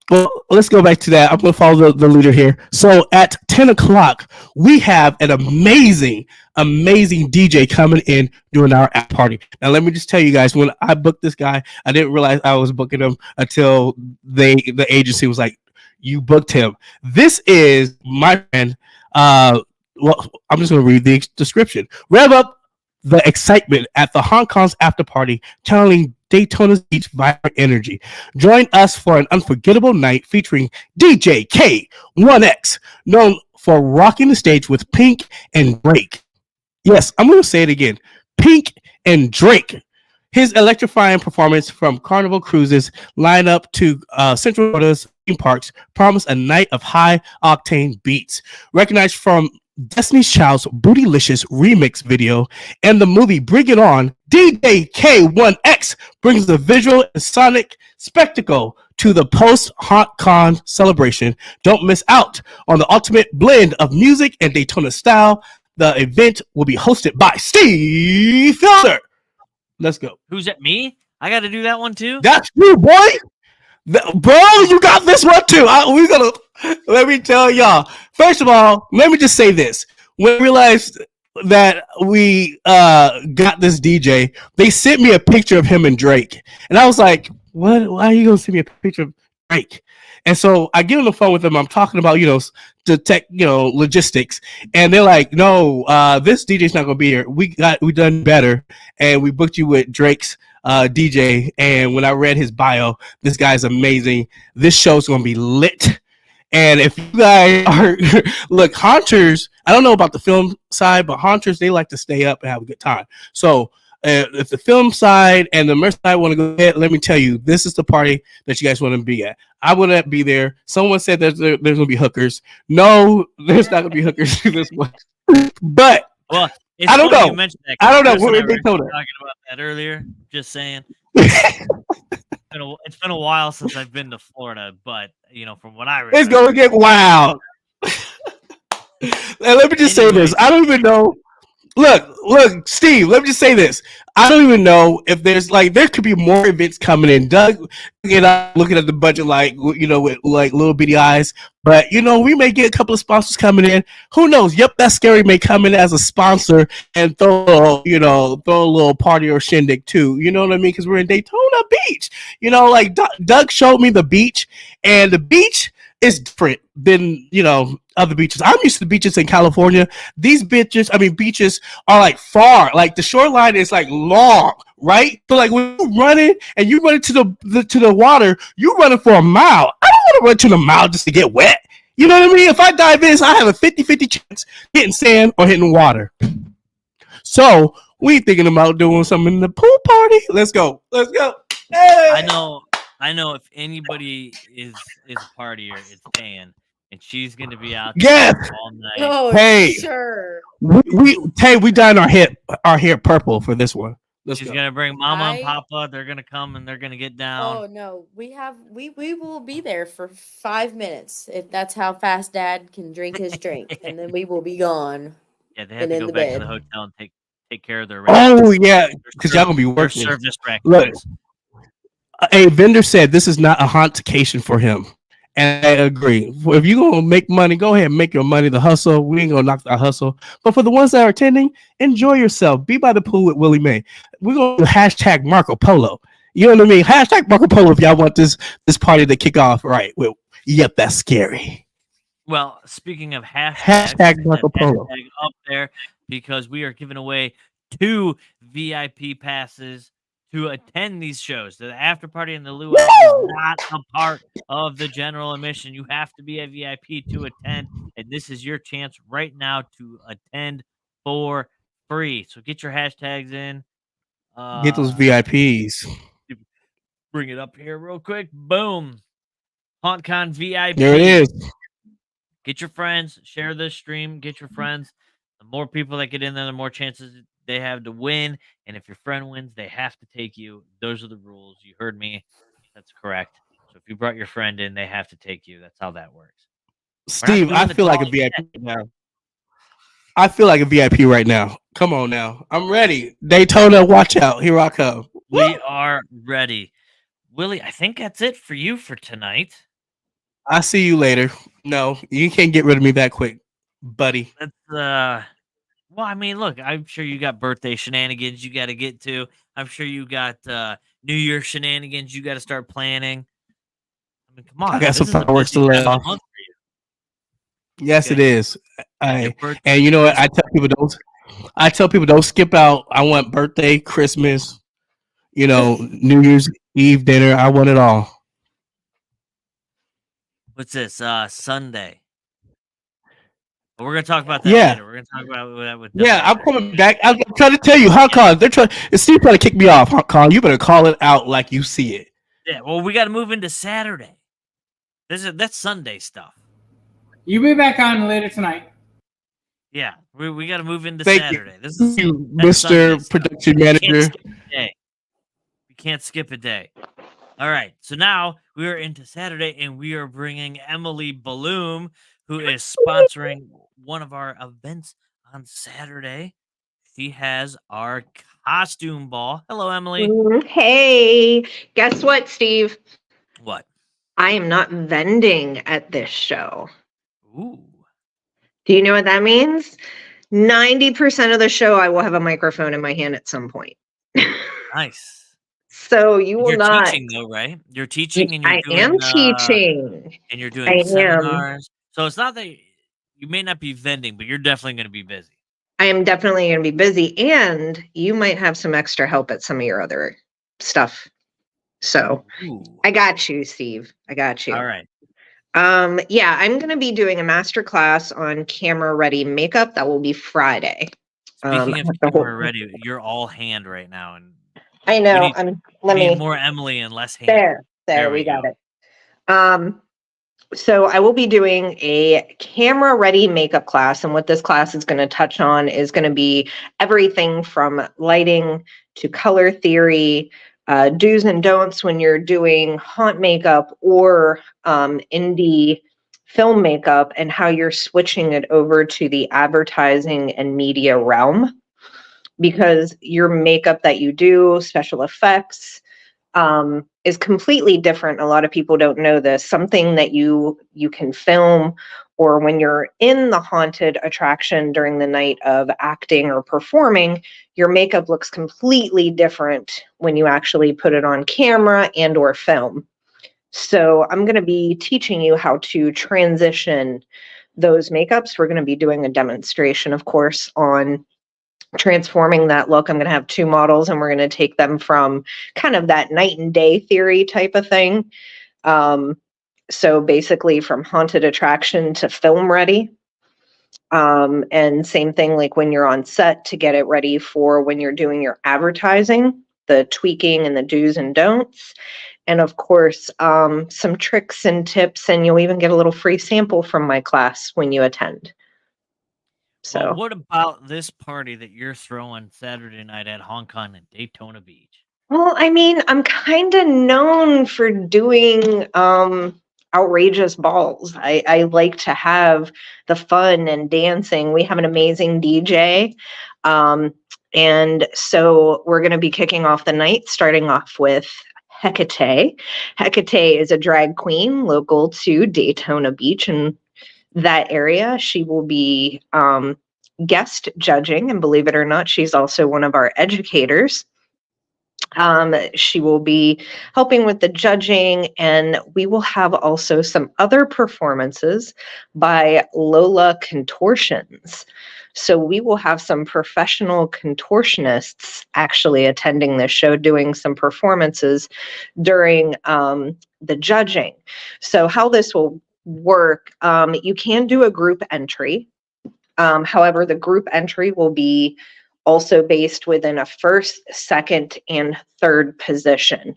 E: Well, let's go back to that. I'm going to follow the leader here. So at 10 o'clock, we have an amazing DJ coming in during our app party. Now, let me just tell you guys, when I booked this guy, I didn't realize I was booking him until the agency was like, you booked him. This is my friend. Well, I'm just going to read the description. Rev up the excitement at the HAuNtcon's after party, channeling Daytona's beach vibrant energy. Join us for an unforgettable night featuring DJ K1X, known for rocking the stage with Pink and Drake. Yes, I'm going to say it again. Pink and Drake. His electrifying performance from Carnival Cruises lineup to Central Florida's theme parks promise a night of high octane beats. Recognized from Destiny's Child's Bootylicious remix video and the movie Bring It On, DJ K1X brings the visual and sonic spectacle to the post-HauNtcon celebration. Don't miss out on the ultimate blend of music and Daytona style. The event will be hosted by Steve Felder. Let's go.
B: Who's at me? I got to do that one too?
E: That's you, boy. Bro, you got this one too. We're gonna let me tell y'all. First of all, let me just say this. When I realized that we got this DJ, they sent me a picture of him and Drake. And I was like, what? Why are you gonna send me a picture of Drake? And so I get on the phone with them. I'm talking about, the tech, logistics. And they're like, no, this DJ's not gonna be here. We done better, and we booked you with Drake's DJ. And when I read his bio, this guy's amazing. This show's gonna be lit. And if you guys are look, haunters, I don't know about the film side, but haunters, they like to stay up and have a good time. So if the film side and the merch side want to go ahead, let me tell you, this is the party that you guys want to be at. I wouldn't be there. Someone said there's gonna be hookers. No, there's not gonna be hookers this one. But
B: Well,
E: I don't know.
B: You mentioned that,
E: I don't know.
B: Chris and I were
E: Daytona.
B: talking about that earlier. Just saying. It's been a while since I've been to Florida, but from what I remember,
E: It's gonna get wild. And let me just say this. I don't even know. Look, Steve, let me just say this. I don't even know if there could be more events coming in. Doug, looking at the budget with like little bitty eyes. But we may get a couple of sponsors coming in. Who knows? Yep, That's Scary may come in as a sponsor and throw a little party or shindig too. You know what I mean? Because we're in Daytona Beach. Doug showed me the beach, and the beach is different than other beaches. I'm used to the beaches in California. These beaches are like far. Like the shoreline is like long, right? So like when you're running and you run to the water, you're running for a mile. I don't want to run to the mile just to get wet. You know what I mean? If I dive in, I have a 50-50 chance hitting sand or hitting water. So we thinking about doing something in the pool party. Let's go. Hey!
B: I know if anybody is a partier, it's Tan, and she's gonna be out
E: Yes.
B: all night.
C: Oh,
E: Hey.
C: sure.
E: We dyed our hair purple for this one.
B: She's gonna bring Mama and Papa. They're gonna come and they're gonna get down.
C: Oh no, we will be there for 5 minutes if that's how fast Dad can drink his drink, and then we will be gone.
B: Yeah, they have to go back to the hotel and take care of their.
E: Oh yeah, because y'all gonna be working.
B: Service
E: Look, a vendor said this is not a hauntation for him, and I agree. If you gonna make money, go ahead and make your money. The hustle, we ain't gonna knock the hustle. But for the ones that are attending, enjoy yourself. Be by the pool with Willie Mae. We're gonna do hashtag Marco Polo. You know what I mean? Hashtag Marco Polo if y'all want this party to kick off right. Well, yep, That's Scary.
B: Well, speaking of
E: hashtag Marco Polo
B: up there, because we are giving away 2 VIP passes to attend these shows. The after party and the luau is not a part of the general admission. You have to be a VIP to attend, and this is your chance right now to attend for free. So get your hashtags in.
E: Get those VIPs.
B: Bring it up here real quick. Boom. HauNtcon VIP.
E: There it is.
B: Get your friends. Share this stream. Get your friends. The more people that get in there, the more chances they have to win. And if your friend wins, they have to take you. Those are the rules. You heard me. That's correct. So if you brought your friend in, they have to take you. That's how that works.
E: Steve,
B: doing
E: I
B: the
E: feel like a
B: drawing
E: VIP
B: yet.
E: right now. I feel like a VIP right now. Come on now. I'm ready. Daytona, watch out. Here I come.
B: We
E: Woo!
B: are ready. Willie, I think that's it for you for tonight.
E: I'll see you later. No, you can't get rid of me that quick, buddy.
B: That's well, I mean, look, I'm sure you got birthday shenanigans you got to get to. I'm sure you got New Year shenanigans you got to start planning. I mean, come
E: I
B: on,
E: got some
B: this is a
E: fireworks
B: busy
E: to let
B: time of the
E: off.
B: month for you.
E: Yes, it
B: Okay,
E: is.
B: your
E: I
B: birthday,
E: and you know what?
B: Christmas.
E: I tell people don't skip out. I want birthday, Christmas, New Year's Eve dinner. I want it all.
B: What's this? Sunday. But we're gonna talk about that
E: Yeah,
B: later. We're gonna talk about that with
E: yeah.
B: Devin
E: I'm
B: later.
E: coming back. I'm trying to tell you, HAuNTcon. They're trying. Steve trying to kick me off. HAuNTcon, you better call it out like you see it.
B: Yeah, well, we got to move into Saturday. That's Sunday stuff.
F: You be back on later tonight.
B: Yeah, we got to move into
E: Thank
B: Saturday. This
E: you,
B: is
E: Mr.
B: that's Sunday stuff.
E: Production
B: We can't
E: Manager.
B: skip a day. We can't skip a day. All right, so now we are into Saturday, and we are bringing Emily Bloom, who is sponsoring one of our events on Saturday. She has our costume ball. Hello, Emily.
G: Hey, guess what, Steve?
B: What?
G: I am not vending at this show.
B: Ooh.
G: Do you know what that means? 90% of the show, I will have a microphone in my hand at some point.
B: Nice.
G: So you will
B: You're
G: not.
B: teaching though, right? You're teaching and you're
G: I
B: doing
G: am teaching.
B: and you're
G: I
B: doing
G: am.
B: seminars. So it's not that you may not be vending, but you're definitely going to be busy.
G: I am definitely going to be busy, and you might have some extra help at some of your other stuff. So
B: Ooh.
G: I got you, Steve. I got you.
B: All right.
G: Yeah, I'm going to be doing a master class on camera ready makeup. That will be Friday.
B: Speaking of camera ready, you're all hand right now, and
G: I know.
B: we need more Emily and less hand.
G: There we got it. So I will be doing a camera ready makeup class, and what this class is going to touch on is going to be everything from lighting to color theory, do's and don'ts when you're doing haunt makeup or indie film makeup, and how you're switching it over to the advertising and media realm, because your makeup that you do, special effects, is completely different. A lot of people don't know this. Something that you can film, or when you're in the haunted attraction during the night of acting or performing, your makeup looks completely different when you actually put it on camera and or film. So I'm going to be teaching you how to transition those makeups. We're going to be doing a demonstration, of course, on transforming that look. I'm going to have 2 models, and we're going to take them from kind of that night and day theory type of thing. So basically from haunted attraction to film ready. And same thing like when you're on set to get it ready for when you're doing your advertising, the tweaking and the do's and don'ts. And of course, some tricks and tips, and you'll even get a little free sample from my class when you attend. So
B: Well, what about this party that you're throwing Saturday night at HAuNTcon in Daytona Beach?
G: Well, I mean, I'm kind of known for doing outrageous balls. I like to have the fun and dancing. We have an amazing DJ. And so we're going to be kicking off the night, starting off with Hecate. Hecate is a drag queen local to Daytona Beach and that area. She will be guest judging, and believe it or not, she's also one of our educators. She will be helping with the judging, and we will have also some other performances by Lola Contortions. So we will have some professional contortionists actually attending this show, doing some performances during the judging. So how this will work, you can do a group entry. However, the group entry will be also based within a first, second, and third position.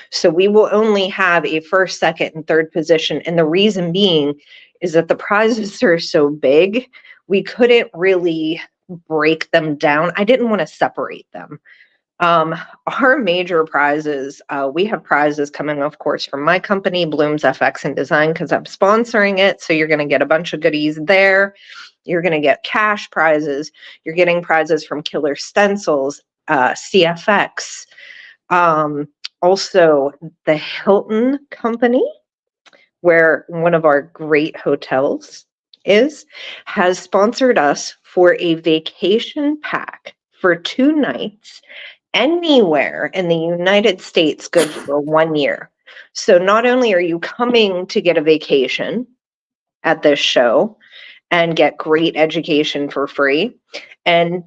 G: So we will only have a first, second, and third position. And the reason being is that the prizes are so big, we couldn't really break them down. I didn't want to separate them. Our major prizes, we have prizes coming, of course, from my company, Bloom's FX and Design, because I'm sponsoring it. So you're going to get a bunch of goodies there. You're going to get cash prizes. You're getting prizes from Killer Stencils, CFX. Also, the Hilton Company, where one of our great hotels has sponsored us for a vacation pack for 2 nights anywhere in the United States, good for 1 year. So not only are you coming to get a vacation at this show and get great education for free and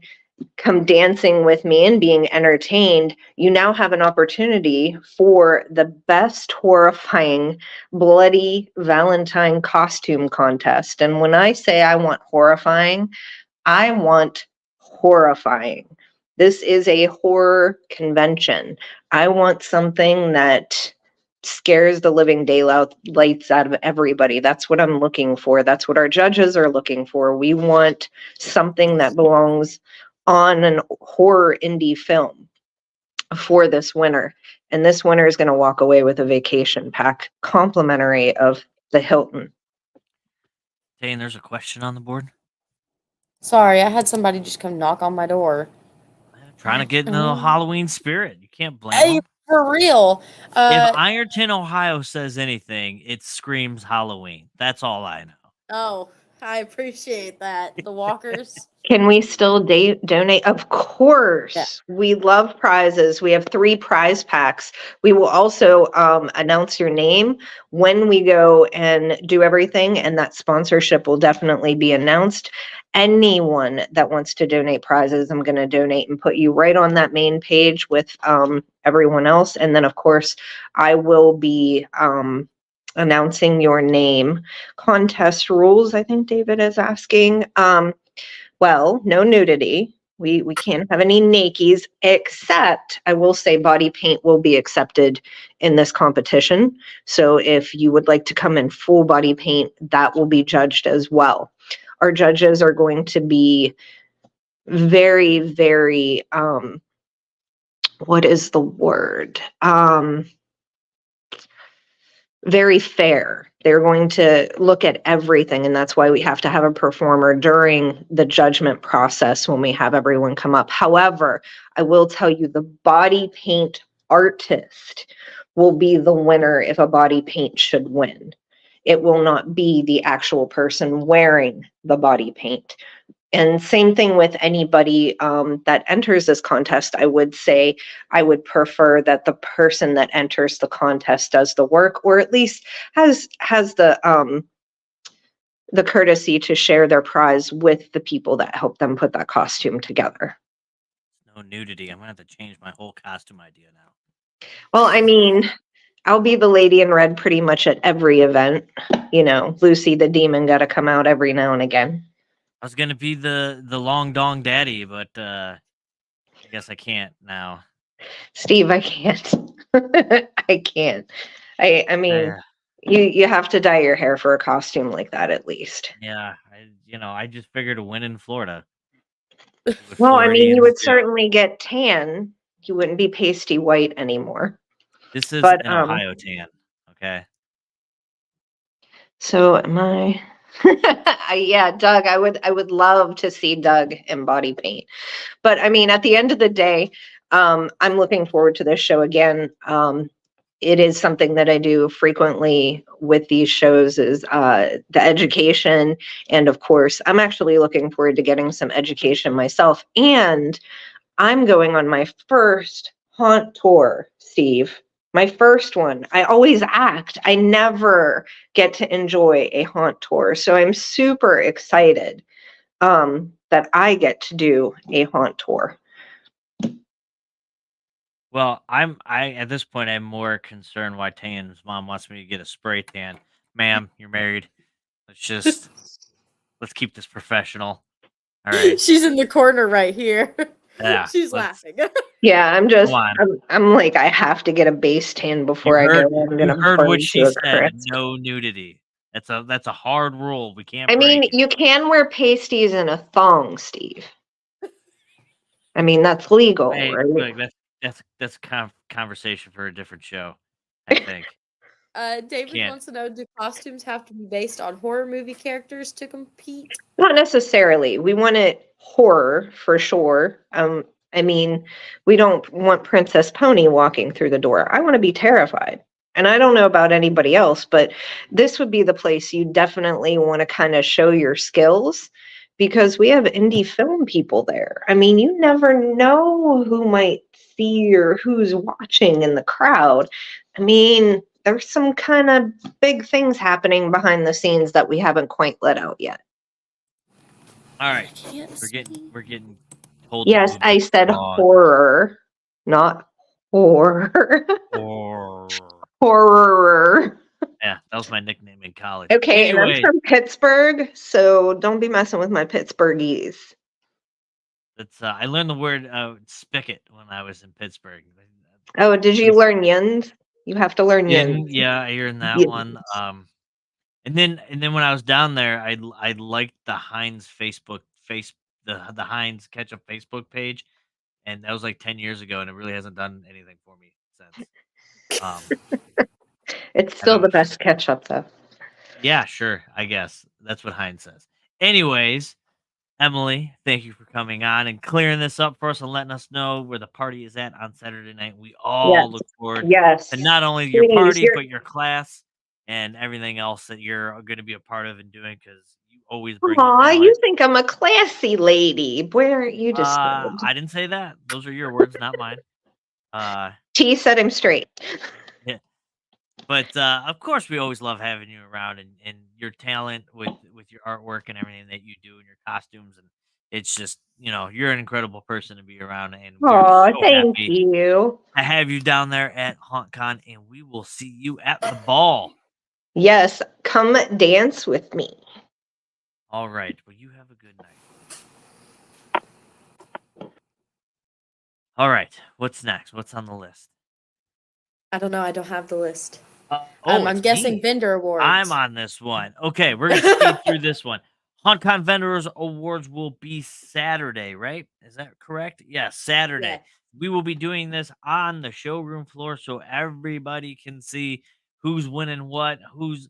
G: come dancing with me and being entertained, you now have an opportunity for the best horrifying bloody Valentine costume contest. And when I say I want horrifying, I want horrifying. This is a horror convention. I want something that scares the living daylights out of everybody. That's what I'm looking for. That's what our judges are looking for. We want something that belongs on an horror indie film for this winner. And this winner is going to walk away with a vacation pack complimentary of the Hilton.
B: Hey, and there's a question on the board.
C: Sorry, I had somebody just come knock on my door.
B: Trying to get in the Halloween spirit. You can't blame
C: Hey,
B: them.
C: for real.
B: If Ironton, Ohio says anything, it screams Halloween. That's all I know.
C: Oh, I appreciate that. The walkers.
G: Can we still donate? Of course.
C: Yeah.
G: We love prizes. We have 3 prize packs. We will also announce your name when we go and do everything, and that sponsorship will definitely be announced. Anyone that wants to donate prizes, I'm going to donate and put you right on that main page with everyone else. And then, of course, I will be announcing your name. Contest rules, I think David is asking. Well, no nudity. We can't have any nakies, except I will say body paint will be accepted in this competition. So if you would like to come in full body paint, that will be judged as well. Our judges are going to be very, very, what is the word? Very fair. They're going to look at everything, and that's why we have to have a performer during the judgment process when we have everyone come up. However, I will tell you the body paint artist will be the winner if a body paint should win. It will not be the actual person wearing the body paint. And same thing with anybody that enters this contest. I would say I would prefer that the person that enters the contest does the work, or at least has the courtesy to share their prize with the people that help them put that costume together.
B: No nudity. I'm gonna have to change my whole costume idea now.
G: Well, I mean, I'll be the lady in red pretty much at every event. You know, Lucy the demon got to come out every now and again.
B: I was gonna be the long dong daddy, but I guess I can't now.
G: Steve, I can't. I can't. I mean, you have to dye your hair for a costume like that at least.
B: Yeah, I just figured a win in Florida.
G: Well, I mean, you would certainly get tan. You wouldn't be pasty white anymore.
B: This is
G: But,
B: an Ohio tan, okay?
G: So am I? Yeah, Doug, I would love to see Doug in body paint. But I mean, at the end of the day, I'm looking forward to this show again. It is something that I do frequently with these shows is the education. And of course, I'm actually looking forward to getting some education myself. And I'm going on my first haunt tour, Steve. My first one. I always act. I never get to enjoy a haunt tour. So I'm super excited that I get to do a haunt tour.
B: Well, I at this point I'm more concerned why Tan's mom wants me to get a spray tan. Ma'am, you're married. Let's keep this professional. All right.
C: She's in the corner right here.
B: Yeah.
C: She's laughing.
G: Yeah, I'm like, I have to get a base tan before I go. I'm gonna
B: heard what she said. No nudity. That's a hard rule. We can't.
G: I mean, you can wear pasties in a thong, Steve. I mean, that's legal, right?
B: Look, that's conversation for a different show, I think.
C: David
B: Can't.
C: wants to know: do costumes have to be based on horror movie characters to compete?
G: Not necessarily. We want it horror for sure. I mean, we don't want Princess Pony walking through the door. I want to be terrified. And I don't know about anybody else, but this would be the place you definitely want to kind of show your skills because we have indie film people there. I mean, you never know who might see or who's watching in the crowd. I mean, there's some kind of big things happening behind the scenes that we haven't quite let out yet.
B: All right, we're getting told.
G: Yes, I said horror, not horror. Horror.
B: Yeah, that was my nickname in college.
G: Okay, and I'm
B: Anyway,
G: from Pittsburgh, so don't be messing with my Pittsburghese.
B: that's I learned the word spigot when I was in Pittsburgh.
G: Oh, did you learn yins? You have to learn yins.
B: Yeah, I heard that
G: Yins.
B: one. And then when I was down there, I liked the Heinz the Heinz ketchup Facebook page, and that was like 10 years ago, and it really hasn't done anything for me since.
G: It's still the best ketchup, though.
B: Yeah, sure. I guess that's what Heinz says. Anyways, Emily, thank you for coming on and clearing this up for us and letting us know where the party is at on Saturday night. We all look forward to not only your party, but your class and everything else that you're going to be a part of and doing because you always bring
G: Aw, you think I'm a classy lady. Boy, aren't you just
B: I didn't say that. Those are your words, not mine.
G: T set him straight.
B: Yeah. But of course, we always love having you around and your talent with your artwork and everything that you do and your costumes. And it's just, you're an incredible person to be around. And
G: we're so thank you
B: to have you down there at HauNTcon. And we will see you at the ball.
G: Yes, come dance with me.
B: All right. Well, you have a good night. All right. What's next? What's on the list?
C: I don't know. I don't have the list.
B: I'm
C: guessing vendor awards.
B: I'm on this one. Okay, we're going to speed through this one. HauNTcon Vendors Awards will be Saturday, right? Is that correct? Yes, Saturday.
C: Yeah.
B: We will be doing this on the showroom floor so everybody can see who's winning what, who's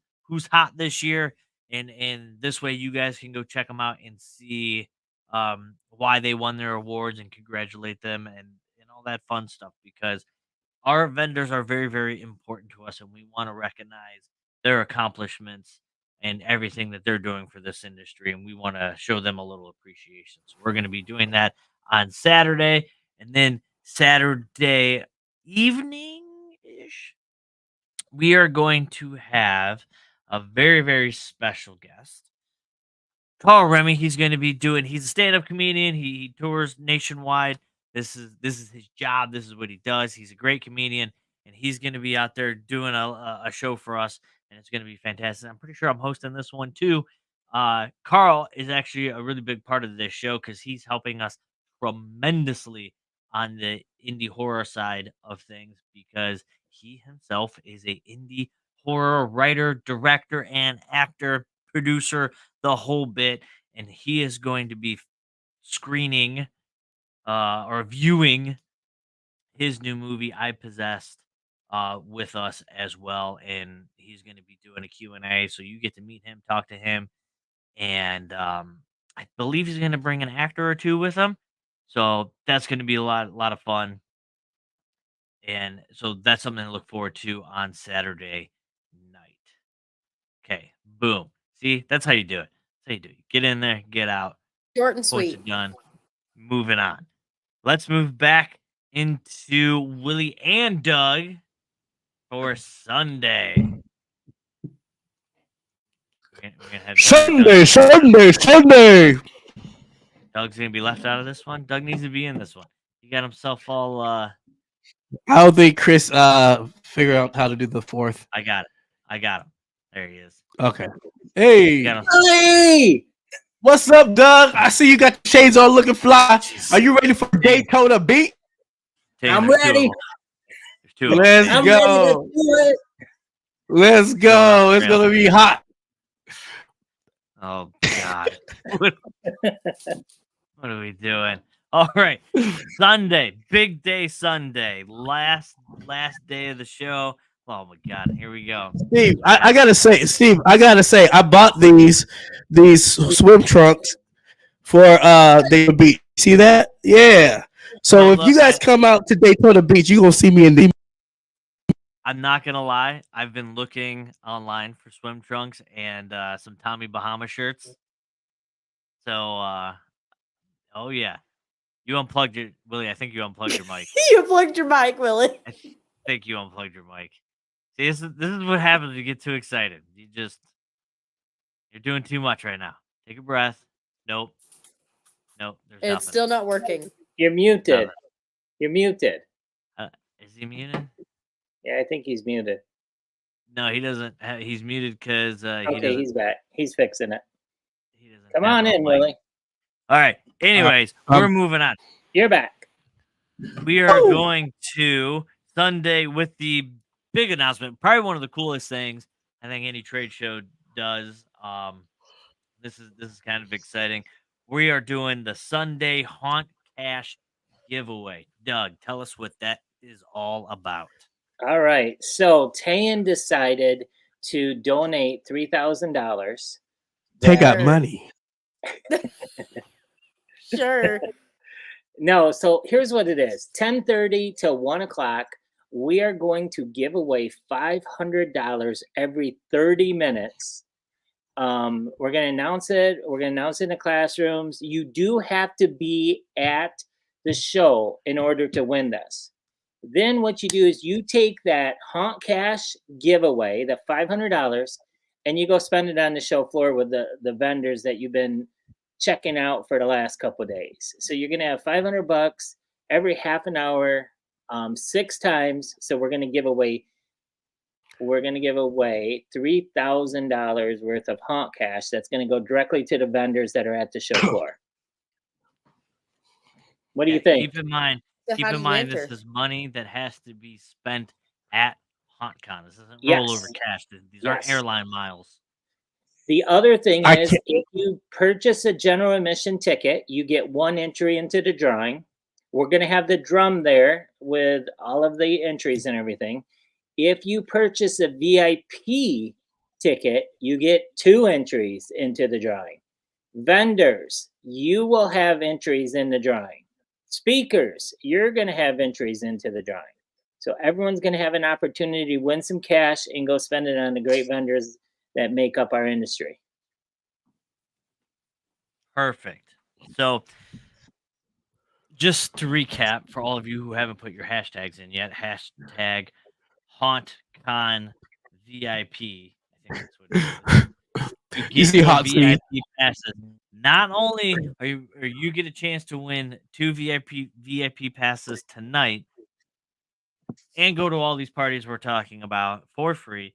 B: hot this year, and this way you guys can go check them out and see why they won their awards and congratulate them and all that fun stuff because our vendors are very, very important to us, and we want to recognize their accomplishments and everything that they're doing for this industry, and we want to show them a little appreciation. So we're going to be doing that on Saturday, and then Saturday evening-ish, we are going to have a very, very special guest. Carl Remy, he's going to be he's a stand-up comedian. He tours nationwide. This is his job. This is what he does. He's a great comedian, and he's going to be out there doing a show for us, and it's going to be fantastic. I'm pretty sure I'm hosting this one too. Carl is actually a really big part of this show because he's helping us tremendously on the indie horror side of things because he himself is a indie horror writer, director, and actor, producer, the whole bit, and he is going to be screening or viewing his new movie I Possessed with us as well, and he's going to be doing a Q&A, so you get to meet him, talk to him, and I believe he's going to bring an actor or two with him, so that's going to be a lot of fun, and so that's something to look forward to on Saturday night. Okay, boom. See, that's how you do it. That's how you do it. Get in there, get out.
C: Short and sweet.
B: Done. Moving on. Let's move back into Willie and Doug for Sunday. We're gonna have
E: Sunday.
B: Doug's gonna be left out of this one. Doug needs to be in this one. He got himself all.
E: I don't think Chris figure out how to do the fourth.
B: I got him. There he is.
E: Okay. Hey.
H: Hey.
E: What's up, Doug? I see you got your shades on looking fly. Are you ready for Daytona beat?
H: I'm ready.
E: Let's go. Let's go. It's going to be hot.
B: Oh, God. What are we doing? All right. Sunday, big day Sunday. Last day of the show. Oh my god, here we go.
E: Steve, I gotta say, I bought these swim trunks for Daytona Beach. See that? Yeah. So if you guys come out to Daytona Beach, you're gonna see me in the.
B: I'm not gonna lie. I've been looking online for swim trunks and some Tommy Bahama shirts. So, oh yeah, you unplugged your Willie. I think you unplugged your mic.
C: You unplugged your mic, Willie.
B: I think you unplugged your mic. See, this is what happens when you get too excited. You're doing too much right now. Take a breath. Nope. There's
C: It's
B: nothing.
C: still not working.
D: You're muted. You're muted.
B: Is he muted?
D: Yeah, I think he's muted.
B: No, he doesn't. He's muted because
D: Okay, he's back. He's fixing it.
B: he doesn't.
D: Come
B: have
D: on
B: a
D: in,
B: mic.
D: Willie.
B: All right. Anyways, we're moving on.
D: You're back.
B: We are going to Sunday with the big announcement. Probably one of the coolest things I think any trade show does. This is kind of exciting. We are doing the Sunday Haunt Cash giveaway. Doug, tell us what that is all about.
D: All right. So Tayan decided to donate $3,000.
E: They got money.
C: Sure.
D: No, so here's what it is. 10:30 to 1 o'clock, we are going to give away $500 every 30 minutes. We're going to announce it. We're going to announce it in the classrooms. You do have to be at the show in order to win this. Then what you do is you take that Haunt Cash giveaway, the $500, and you go spend it on the show floor with the vendors that you've been checking out for the last couple of days. So you're going to have $500 every half an hour, 6 times. So we're going to give away $3,000 worth of Haunt Cash. That's going to go directly to the vendors that are at the show floor. What do you think?
B: Keep in mind,
C: So how do you
B: this
C: enter?
B: is money that has to be spent at HauntCon. This isn't
D: Yes.
B: rollover cash. These aren't
D: Yes.
B: airline miles.
D: The other thing
E: I
D: is,
E: can't-
D: if you purchase a general admission ticket, you get 1 entry into the drawing. We're going to have the drum there with all of the entries and everything. If you purchase a VIP ticket, you get 2 entries into the drawing. Vendors, you will have entries in the drawing. Speakers, you're going to have entries into the drawing. So everyone's going to have an opportunity to win some cash and go spend it on the great vendors that make up our industry.
B: Perfect. So, just to recap for all of you who haven't put your hashtags in yet, hashtag HauntCon VIP. I think that's what it is.
E: You see
B: your
E: hot
B: VIP
E: seat.
B: passes. Not only are you get a chance to win 2 VIP passes tonight and go to all these parties we're talking about for free.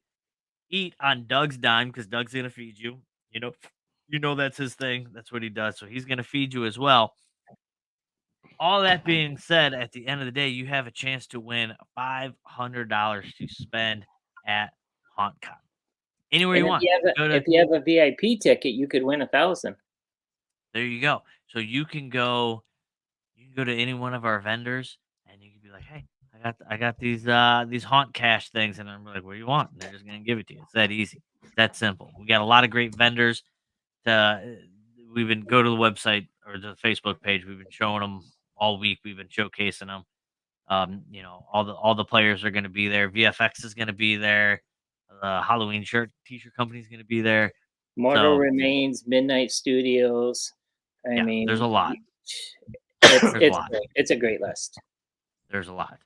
B: Eat on Doug's dime because Doug's gonna feed you. You know that's his thing. That's what he does. So he's gonna feed you as well. All that being said, at the end of the day, you have a chance to win $500 to spend at HauntCon. Anywhere
D: And
B: you want.
D: if you have a VIP ticket, you could win 1,000.
B: There you go. So you can go to any one of our vendors and you can be like, hey, I got these Haunt Cash things, and I'm like, what do you want? And they're just gonna give it to you. It's that easy. It's that simple. We got a lot of great vendors. We've been go to the website or the Facebook page. We've been showing them all week. We've been showcasing them. All the players are going to be there. VFX is going to be there. The Halloween t-shirt company is going to be there.
D: Mortal Remains, Midnight Studios. I mean,
B: there's a lot.
D: It's a great list.
B: There's a lot.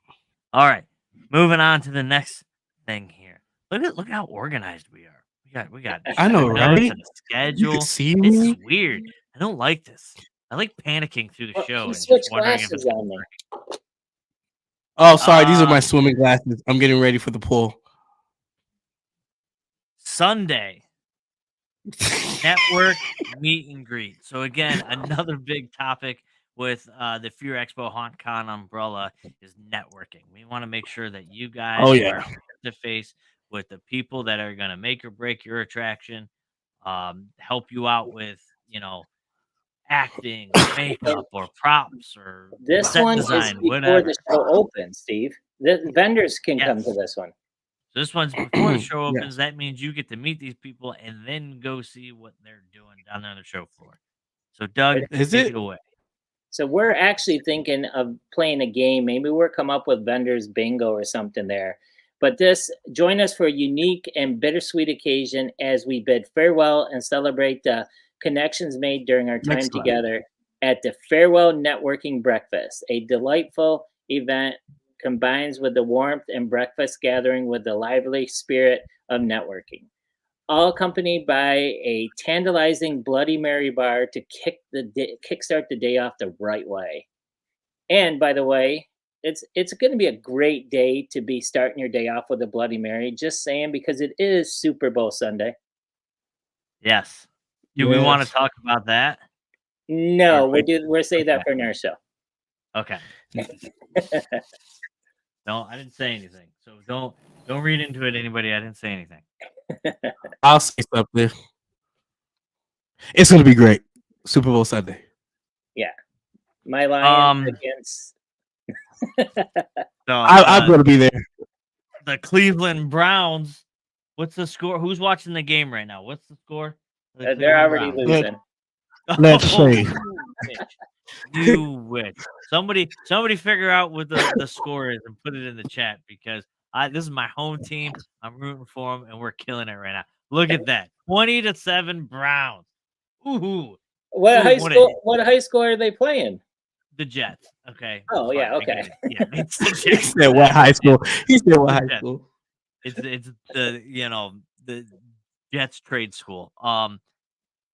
B: All right, moving on to the next thing here. Look how organized we are. We got.
E: I know, right?
B: And a schedule.
E: You see
B: This
E: me?
B: is weird. I don't like this. I like panicking through the show.
D: You
B: And
D: switch
B: just wondering if
D: glasses
B: it's
D: on me.
E: Oh, sorry. These are my swimming glasses. I'm getting ready for the pool.
B: Sunday. Network meet and greet. So again, another big topic with the Fear Expo HauntCon umbrella is networking. We want to make sure that you guys are face to face with the people that are going to make or break your attraction, help you out with, acting, makeup, or props, or
D: This
B: set
D: one is
B: design,
D: before
B: whatever.
D: the show opens, Steve. The vendors can come to
B: Yes.
D: this one.
B: So this one's before the show
E: Yes.
B: opens. That means you get to meet these people and then go see what they're doing down there on the show floor. So Doug,
E: Is
B: take
E: it?
B: it away.
D: So we're actually thinking of playing a game. Maybe we'll come up with vendors bingo or something there. But join us for a unique and bittersweet occasion as we bid farewell and celebrate the connections made during our time
E: Next slide.
D: together at the Farewell Networking Breakfast, a delightful event combines with the warmth and breakfast gathering with the lively spirit of networking, all accompanied by a tantalizing Bloody Mary bar to kickstart the day off the right way. And by the way, it's going to be a great day to be starting your day off with a Bloody Mary. Just saying, because it is Super Bowl Sunday.
B: Yes. Do we want
E: Yes.
B: to talk about that?
D: No,
B: Or-
D: we'll save that
B: Okay.
D: for another show.
B: Okay. No, I didn't say anything. So don't read into it, anybody. I didn't say anything.
E: I'll say something. It's gonna be great. Super Bowl Sunday.
D: My Lions
B: Um,
D: against
B: So
E: I'm gonna be there.
B: the Cleveland Browns. What's the score? Who's watching the game right now? What's the score? The
D: they're
B: Cleveland
D: already
B: Browns.
D: losing.
E: Let's see.
B: You witch. Somebody figure out what the score is and put it in the chat, because this is my home team. I'm rooting for them and we're killing it right now. Look at that. 20-7 Browns. Ooh.
D: What
B: Ooh,
D: high
B: what a
D: school?
B: hit.
D: What high school are they playing?
B: The Jets. Okay.
D: Oh,
B: Fine,
D: yeah,
B: I get
D: okay.
B: it. Yeah, it's the
E: He
B: Jets.
E: said what high school? He said what high
B: Jets.
E: school?
B: It's the the Jets trade school.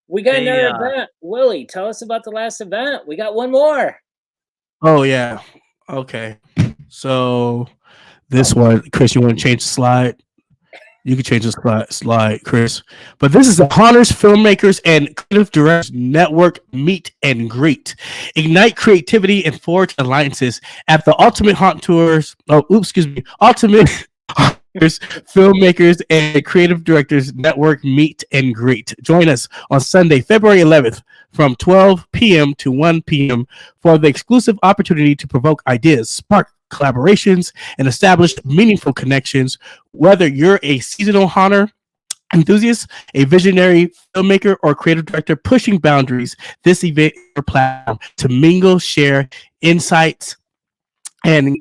D: We got
B: They,
D: another event. Willie, tell us about the last event. We got one more.
E: Oh yeah. Okay. So this one, Chris, you want to change the slide? You can change the slide, Chris. But this is the Hunters, Filmmakers, and Creative Directors Network Meet and Greet. Ignite creativity and forge alliances at the Ultimate Haunt Tours. Ultimate Hunters, Filmmakers, and Creative Directors Network Meet and Greet. Join us on Sunday, February 11th from 12 p.m. to 1 p.m. for the exclusive opportunity to provoke ideas, spark collaborations, and establish meaningful connections. Whether you're a seasonal haunter enthusiast, a visionary filmmaker, or creative director pushing boundaries, this event is your platform to mingle, share insights, and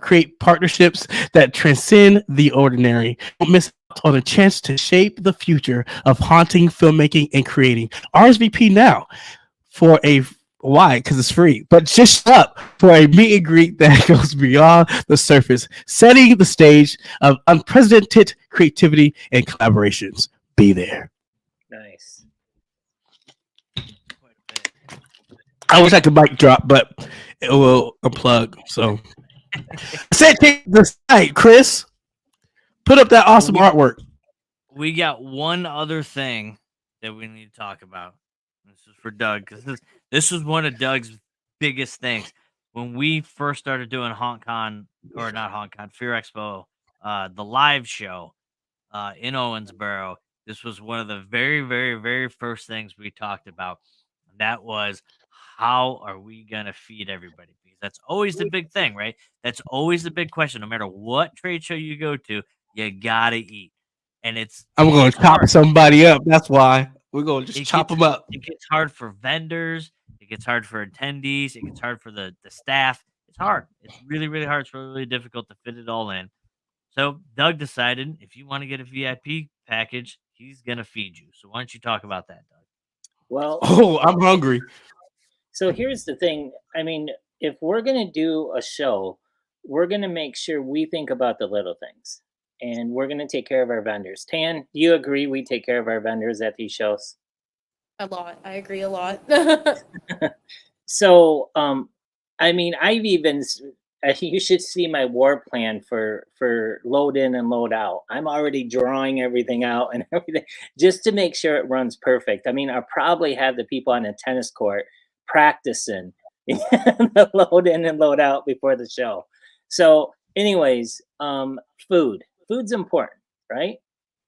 E: create partnerships that transcend the ordinary. Don't miss out on a chance to shape the future of haunting, filmmaking, and creating. RSVP now for a why? Because it's free. But just up for a meet and greet that goes beyond the surface, setting the stage of unprecedented creativity and collaborations. Be there.
D: Nice.
E: I wish I could mic drop, but it will unplug. So, say check the site, Chris. Put up that awesome artwork.
B: We got one other thing that we need to talk about. This is for Doug, because this was one of Doug's biggest things when we first started doing HauNtcon, or not HauNtcon, Fear Expo, the live show in Owensboro. This was one of the very, very, very first things we talked about. That was, how are we gonna feed everybody? Because that's always the big thing, right? That's always the big question. No matter what trade show you go to, you gotta eat. And
E: I'm going to chop
B: hard.
E: somebody up. That's why we're going to just chop them up.
B: It gets hard for vendors. It gets hard for attendees. It gets hard for the staff. It's hard. It's really, really hard. It's really difficult to fit it all in. So Doug decided, if you want to get a VIP package, he's going to feed you. So why don't you talk about that, Doug?
D: Well,
E: Oh, I'm hungry.
D: so here's the thing. I mean, if we're going to do a show, we're going to make sure we think about the little things. And we're going to take care of our vendors. Tan, do you agree we take care of our vendors at these shows?
C: A lot. I agree a lot.
D: So, I mean, I've even, you should see my war plan for load in and load out. I'm already drawing everything out and everything just to make sure it runs perfect. I mean, I'll probably have the people on the tennis court practicing the load in and load out before the show. So anyways, food's important, right?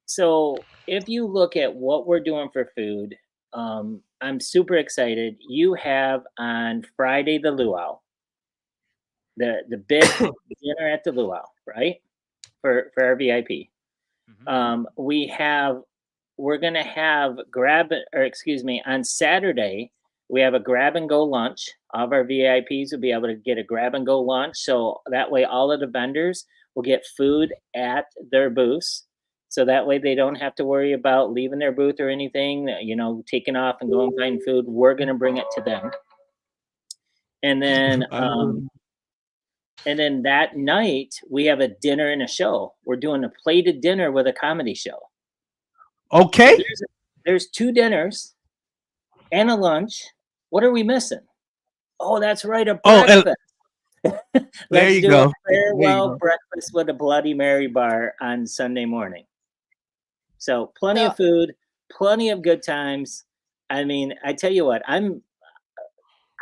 D: So if you look at what we're doing for food, I'm super excited. You have on Friday the luau, the big dinner at the luau, right? For our VIP. We're gonna have on Saturday, we have a grab and go lunch. All of our VIPs will be able to get a grab and go lunch. So that way all of the vendors will get food at their booths. So that way they don't have to worry about leaving their booth or anything, taking off and going find food. We're gonna bring it to them. And then that night we have a dinner and a show. We're doing a plated dinner with a comedy show.
E: Okay.
D: So there's 2 dinners and a lunch. What are we missing? Oh, that's right, a breakfast.
E: There you go.
D: A farewell breakfast with a Bloody Mary bar on Sunday morning. So plenty of food, plenty of good times. I mean, I tell you what, I'm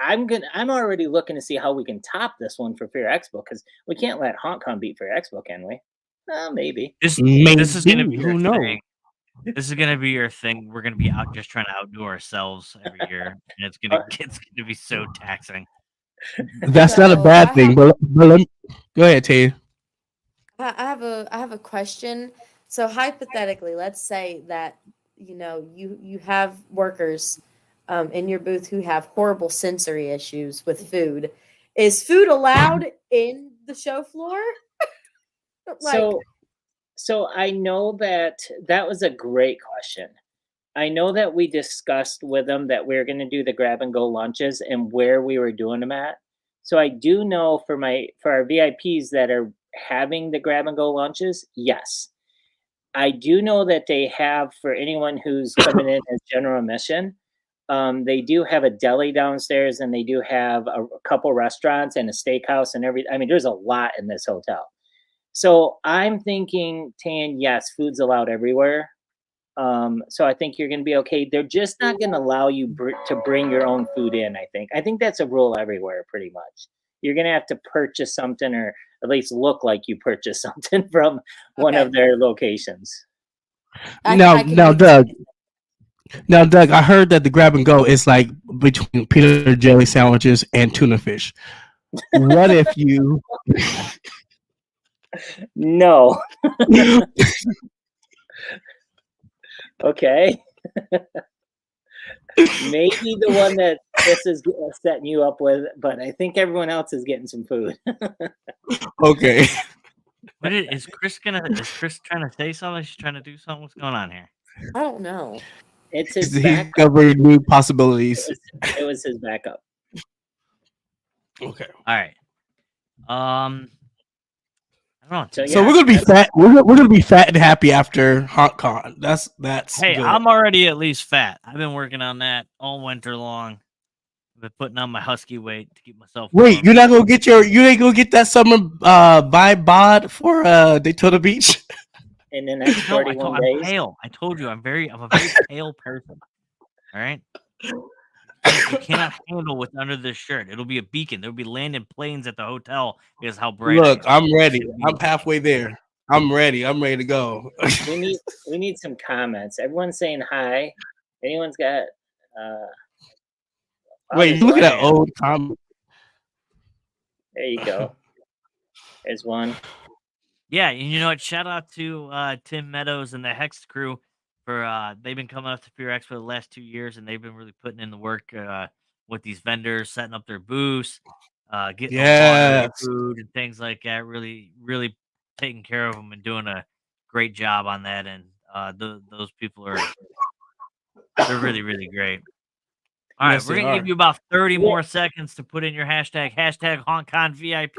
D: already looking to see how we can top this one for Fear Expo, because we can't let HauNTcon beat Fear Expo, can we? Maybe.
B: This is gonna be your thing. This is gonna be your thing. We're gonna be out just trying to outdo ourselves every year, and it's gonna be so taxing.
E: That's not a bad thing, but let me, go ahead, Tay.
C: I have a question. So hypothetically, let's say that you have workers in your booth who have horrible sensory issues with food. Is food allowed in the show floor?
D: So I know that was a great question. I know that we discussed with them that we are going to do the grab and go lunches and where we were doing them at. So I do know for our VIPs that are having the grab and go lunches, yes. I do know that they have, for anyone who's coming in as general admission, they do have a deli downstairs, and they do have a couple restaurants and a steakhouse and everything. I mean, there's a lot in this hotel. So I'm thinking, Tan, yes, food's allowed everywhere. So I think you're going to be okay. They're just not going to allow you to bring your own food in, I think. I think that's a rule everywhere, pretty much. You're going to have to purchase something, or at least look like you purchased something from one of their locations.
E: Now, Doug, I heard that the grab and go is like between peanut jelly sandwiches and tuna fish. What if you...
D: No. Okay. Maybe the one that Chris is setting you up with, but I think everyone else is getting some food.
E: Okay.
B: Is Chris trying to say something? She's trying to do something? What's going on here?
C: I don't know.
D: It's his
E: He's
D: backup.
E: covering new possibilities.
D: It was his backup.
E: Okay.
B: All right. I don't know.
E: So we're gonna be fat. We're gonna be fat and happy after HauNTcon. That's.
B: Hey,
E: good.
B: I'm already at least fat. I've been working on that all winter long. I've been putting on my husky weight to keep myself.
E: Wait,
B: warm.
E: you're not gonna get you ain't gonna get that summer buy bod for Daytona Beach?
D: In the next 41
B: I'm
D: days.
B: pale. I told you I'm a very pale person. All right. You cannot handle what's under this shirt. It'll be a beacon. There'll be landing planes at the hotel because how bright.
E: Look, I'm ready. I'm halfway there. I'm ready. I'm ready to go.
D: we need some comments. Everyone's saying hi. Anyone's got
E: Wait, you look at that old comment.
D: There you go. There's one.
B: Yeah, and you know what? Shout out to Tim Meadows and the Hex crew for they've been coming up to Fear Expo the last 2 years, and they've been really putting in the work with these vendors, setting up their booths, getting water, food, and things like that. Really, really taking care of them and doing a great job on that. And those people they're really, really great. All right, we're gonna give you about 30 more seconds to put in your hashtag HauNTcon VIP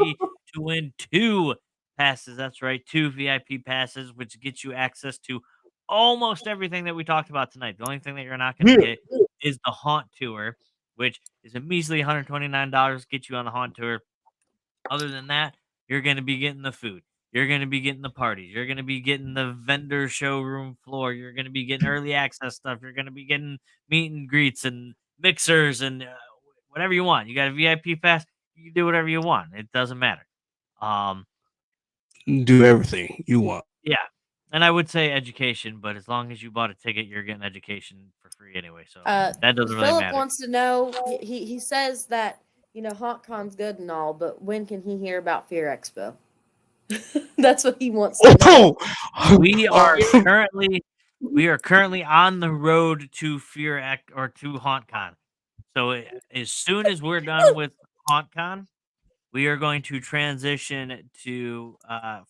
B: to win 2 passes. That's right, 2 VIP passes, which gets you access to almost everything that we talked about tonight. The only thing that you're not going to get is the Haunt Tour, which is a measly $129. Get you on the Haunt Tour. Other than that, you're going to be getting the food. You're going to be getting the parties. You're going to be getting the vendor showroom floor. You're going to be getting early access stuff. You're going to be getting meet and greets and mixers and whatever you want. You got a VIP pass. You can do whatever you want. It doesn't matter.
E: Do everything you want.
B: Yeah. And I would say education, but as long as you bought a ticket, you're getting education for free anyway. So that doesn't really
C: Philip
B: matter.
C: wants to know. He says that HauNtcon's good and all, but when can he hear about Fear Expo? That's what he wants to know.
B: We are currently on the road to to HauNtcon. So as soon as we're done with HauNtcon, we are going to transition to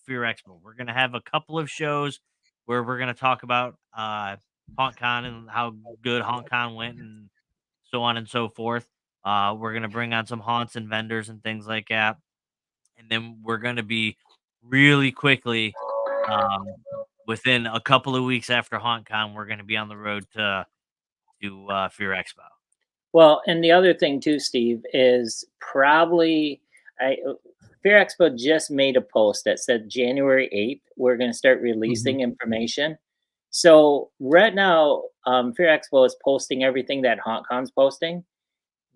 B: Fear Expo. We're going to have a couple of shows where we're going to talk about HauNtcon and how good HauNtcon went and so on and so forth. We're going to bring on some haunts and vendors and things like that. And then we're going to be really quickly, within a couple of weeks after HauNtcon, we're going to be on the road to Fear Expo.
D: Well, and the other thing too, Steve, is probably Fear Expo just made a post that said January 8th, we're going to start releasing information. So right now, Fear Expo is posting everything that HauNtcon's posting.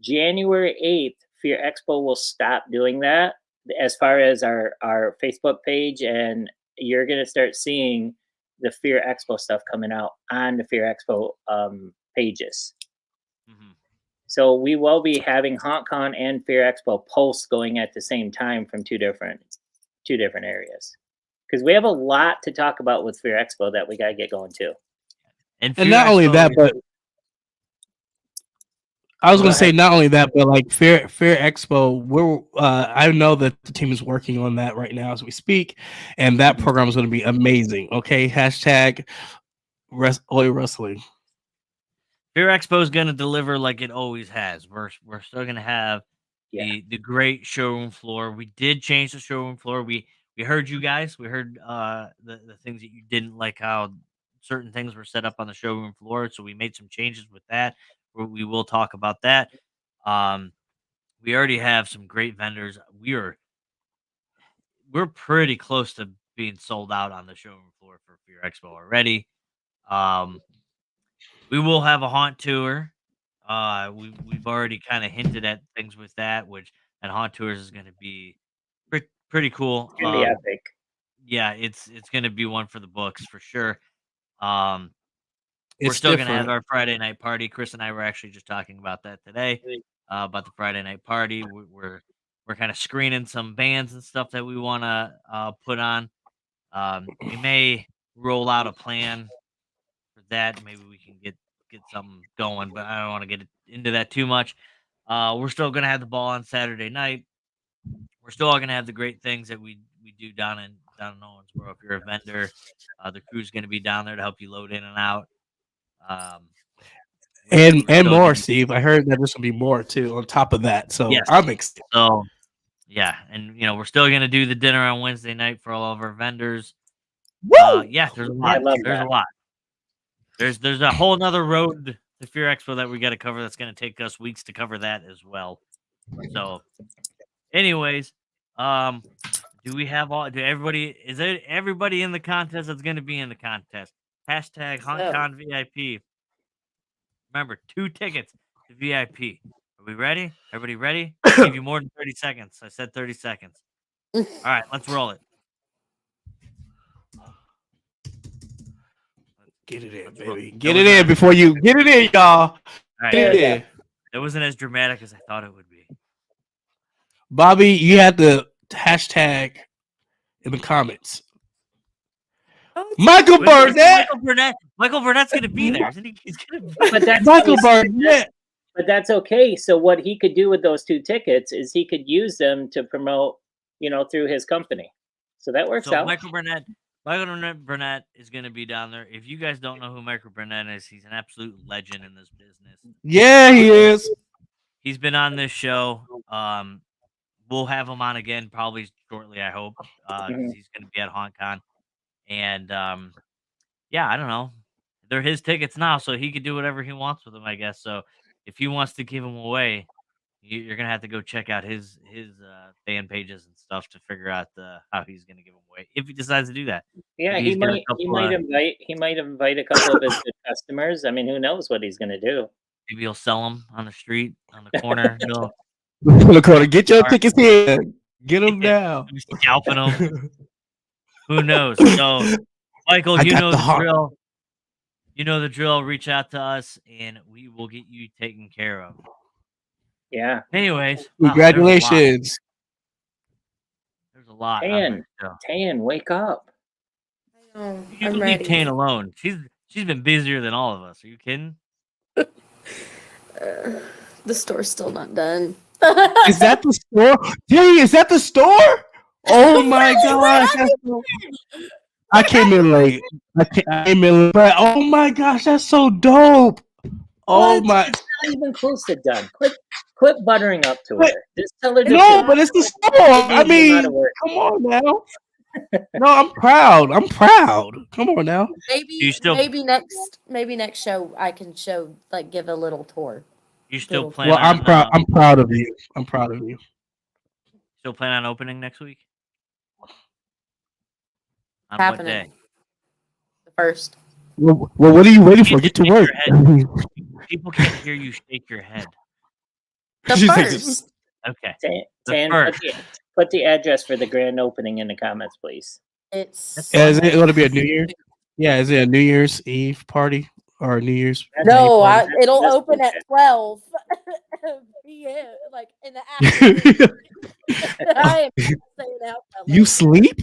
D: January 8th, Fear Expo will stop doing that as far as our Facebook page, and you're going to start seeing the Fear Expo stuff coming out on the Fear Expo pages. So we will be having HauNtcon and Fear Expo posts going at the same time from two different areas, because we have a lot to talk about with Fear Expo that we got to get going too.
E: And not only that, but I was going to say not only that, but like Fear Expo, I know that the team is working on that right now as we speak, and that program is going to be amazing. Okay, hashtag Oil Wrestling.
B: Fear Expo is going to deliver like it always has. We're still going to have the great showroom floor. We did change the showroom floor. We heard you guys. We heard the things that you didn't like, how certain things were set up on the showroom floor. So we made some changes with that. We will talk about that. We already have some great vendors. We're pretty close to being sold out on the showroom floor for Fear Expo already. We will have a haunt tour. We've already kind of hinted at things with that, and haunt tours is going to be pretty cool.
D: It's gonna be epic.
B: Yeah, it's going to be one for the books for sure. We're still going to have our Friday night party. Chris and I were actually just talking about that today, about the Friday night party. We're kind of screening some bands and stuff that we want to put on. We may roll out a plan for that. Maybe we can get something going, but I don't want to get into that too much. We're still going to have the ball on Saturday night. We're still going to have the great things that we do down in Owensboro. If you're a vendor, the crew's going to be down there to help you load in and out.
E: And more, Steve. I heard that there's going to be more too on top of that. So
B: yes.
E: I'm excited.
B: So yeah, and we're still going to do the dinner on Wednesday night for all of our vendors. Yeah, there's a lot. There's a lot. There's a whole nother road to Fear Expo that we got to cover. That's going to take us weeks to cover that as well. So, anyways, do we have is there everybody in the contest that's going to be in the contest? Hashtag HauNtcon VIP. Remember, 2 tickets to VIP. Are we ready? Everybody ready? I'll give you more than 30 seconds. I said 30 seconds. All right, let's roll it.
E: Get it in, baby. Get it in before you get it in, y'all.
B: All right.
E: Get it in.
B: It wasn't as dramatic as I thought it would be.
E: Bobby, you had the hashtag in the comments. Michael Burnett.
B: Michael Burnett's going to be there, isn't he? He's going to be.
D: But that's
E: Michael Burnett.
D: But that's okay. So what he could do with those 2 tickets is he could use them to promote, through his company. So that works out.
B: Michael Burnett is going to be down there. If you guys don't know who Michael Burnett is, he's an absolute legend in this business.
E: Yeah, he is.
B: He's been on this show. We'll have him on again probably shortly, I hope, because he's going to be at HauNtcon. And yeah, I don't know. They're his tickets now, so he could do whatever he wants with them, I guess. So if he wants to give them away, you're gonna have to go check out his fan pages and stuff to figure out how he's gonna give them away if he decides to do that.
D: Yeah, he might invite a couple of his good customers. I mean, who knows what he's gonna do?
B: Maybe he'll sell them on the street, on the corner.
E: Get your tickets here. Get them now.
B: Scalping them. Who knows? So Michael,
E: I
B: you
E: got
B: know
E: the
B: the
E: haunt.
B: drill. You know the drill. Reach out to us, and we will get you taken care of.
D: Yeah.
B: Anyways, wow,
E: Congratulations.
B: there's a lot. on
D: Tan,
B: this show.
D: Tan, wake up.
C: Oh,
B: You
C: I'm
B: leave
C: ready.
B: Tan alone. She's been busier than all of us. Are you kidding?
C: The store's still not done.
E: Is that the store? Dang, is that the store? Oh my gosh. I came in late. I came in late, but oh my gosh, that's so dope. Oh
D: What?
E: my.
D: It's not even close to done. Quit buttering up to
E: But-
D: her. Just tell her to
E: No,
D: finish.
E: but it's the store.
D: Maybe
E: I
D: you
E: mean,
D: gotta work.
E: come on now. No, I'm proud. I'm proud. Come on now.
B: You still-
C: maybe next show I can give a little tour.
B: You still
C: Little
B: plan
E: Well,
B: on?
E: I'm proud. I'm proud of you. I'm proud of you.
B: Still plan on opening next week? On
C: Happening.
B: what day?
C: The first.
E: Well, what are you waiting for? Get to
B: Shake
E: work.
B: your People can't hear you shake your head.
C: The
E: She's like,
C: first.
B: Okay.
D: Tan,
B: first.
D: put the address for the grand opening in the comments, please.
C: It's
E: Is it going to be a New Year? Yeah, is it a New Year's Eve party or a New Year's?
C: no,
E: Day party?
C: it'll
D: That's
C: open at
D: bullshit.
C: 12 p.m. like in the afternoon. I am not staying out that
E: You
C: late.
E: sleep?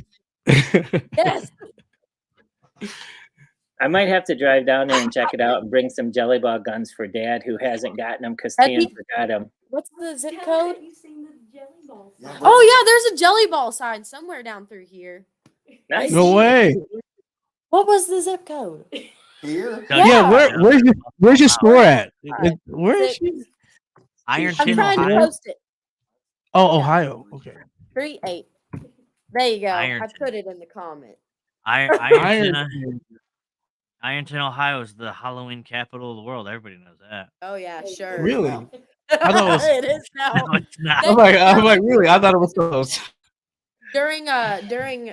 C: Yes.
D: I might have to drive down there and check it out and bring some jelly ball guns for Dad, who hasn't gotten them because
C: That'd
D: Tan
C: be-
D: forgot them.
C: What's the zip code? Oh yeah, there's a jelly ball sign somewhere down through here.
D: Nice.
E: No way.
C: What was the zip code?
A: Here?
E: Yeah, where's your store at? Where is
C: Six.
E: she?
C: I'm
B: Ironton,
C: trying to
B: Ohio.
C: post it.
E: Oh, Ohio. Okay.
C: 3-8. There you go.
B: Ironton.
C: I put it in the comment.
B: Ironton, Ohio is the Halloween capital of the world. Everybody knows that.
C: Oh yeah, sure.
E: Really?
C: I
E: thought it was-
C: it is now.
B: No, it's not.
E: I'm like, really? I thought it was close.
C: During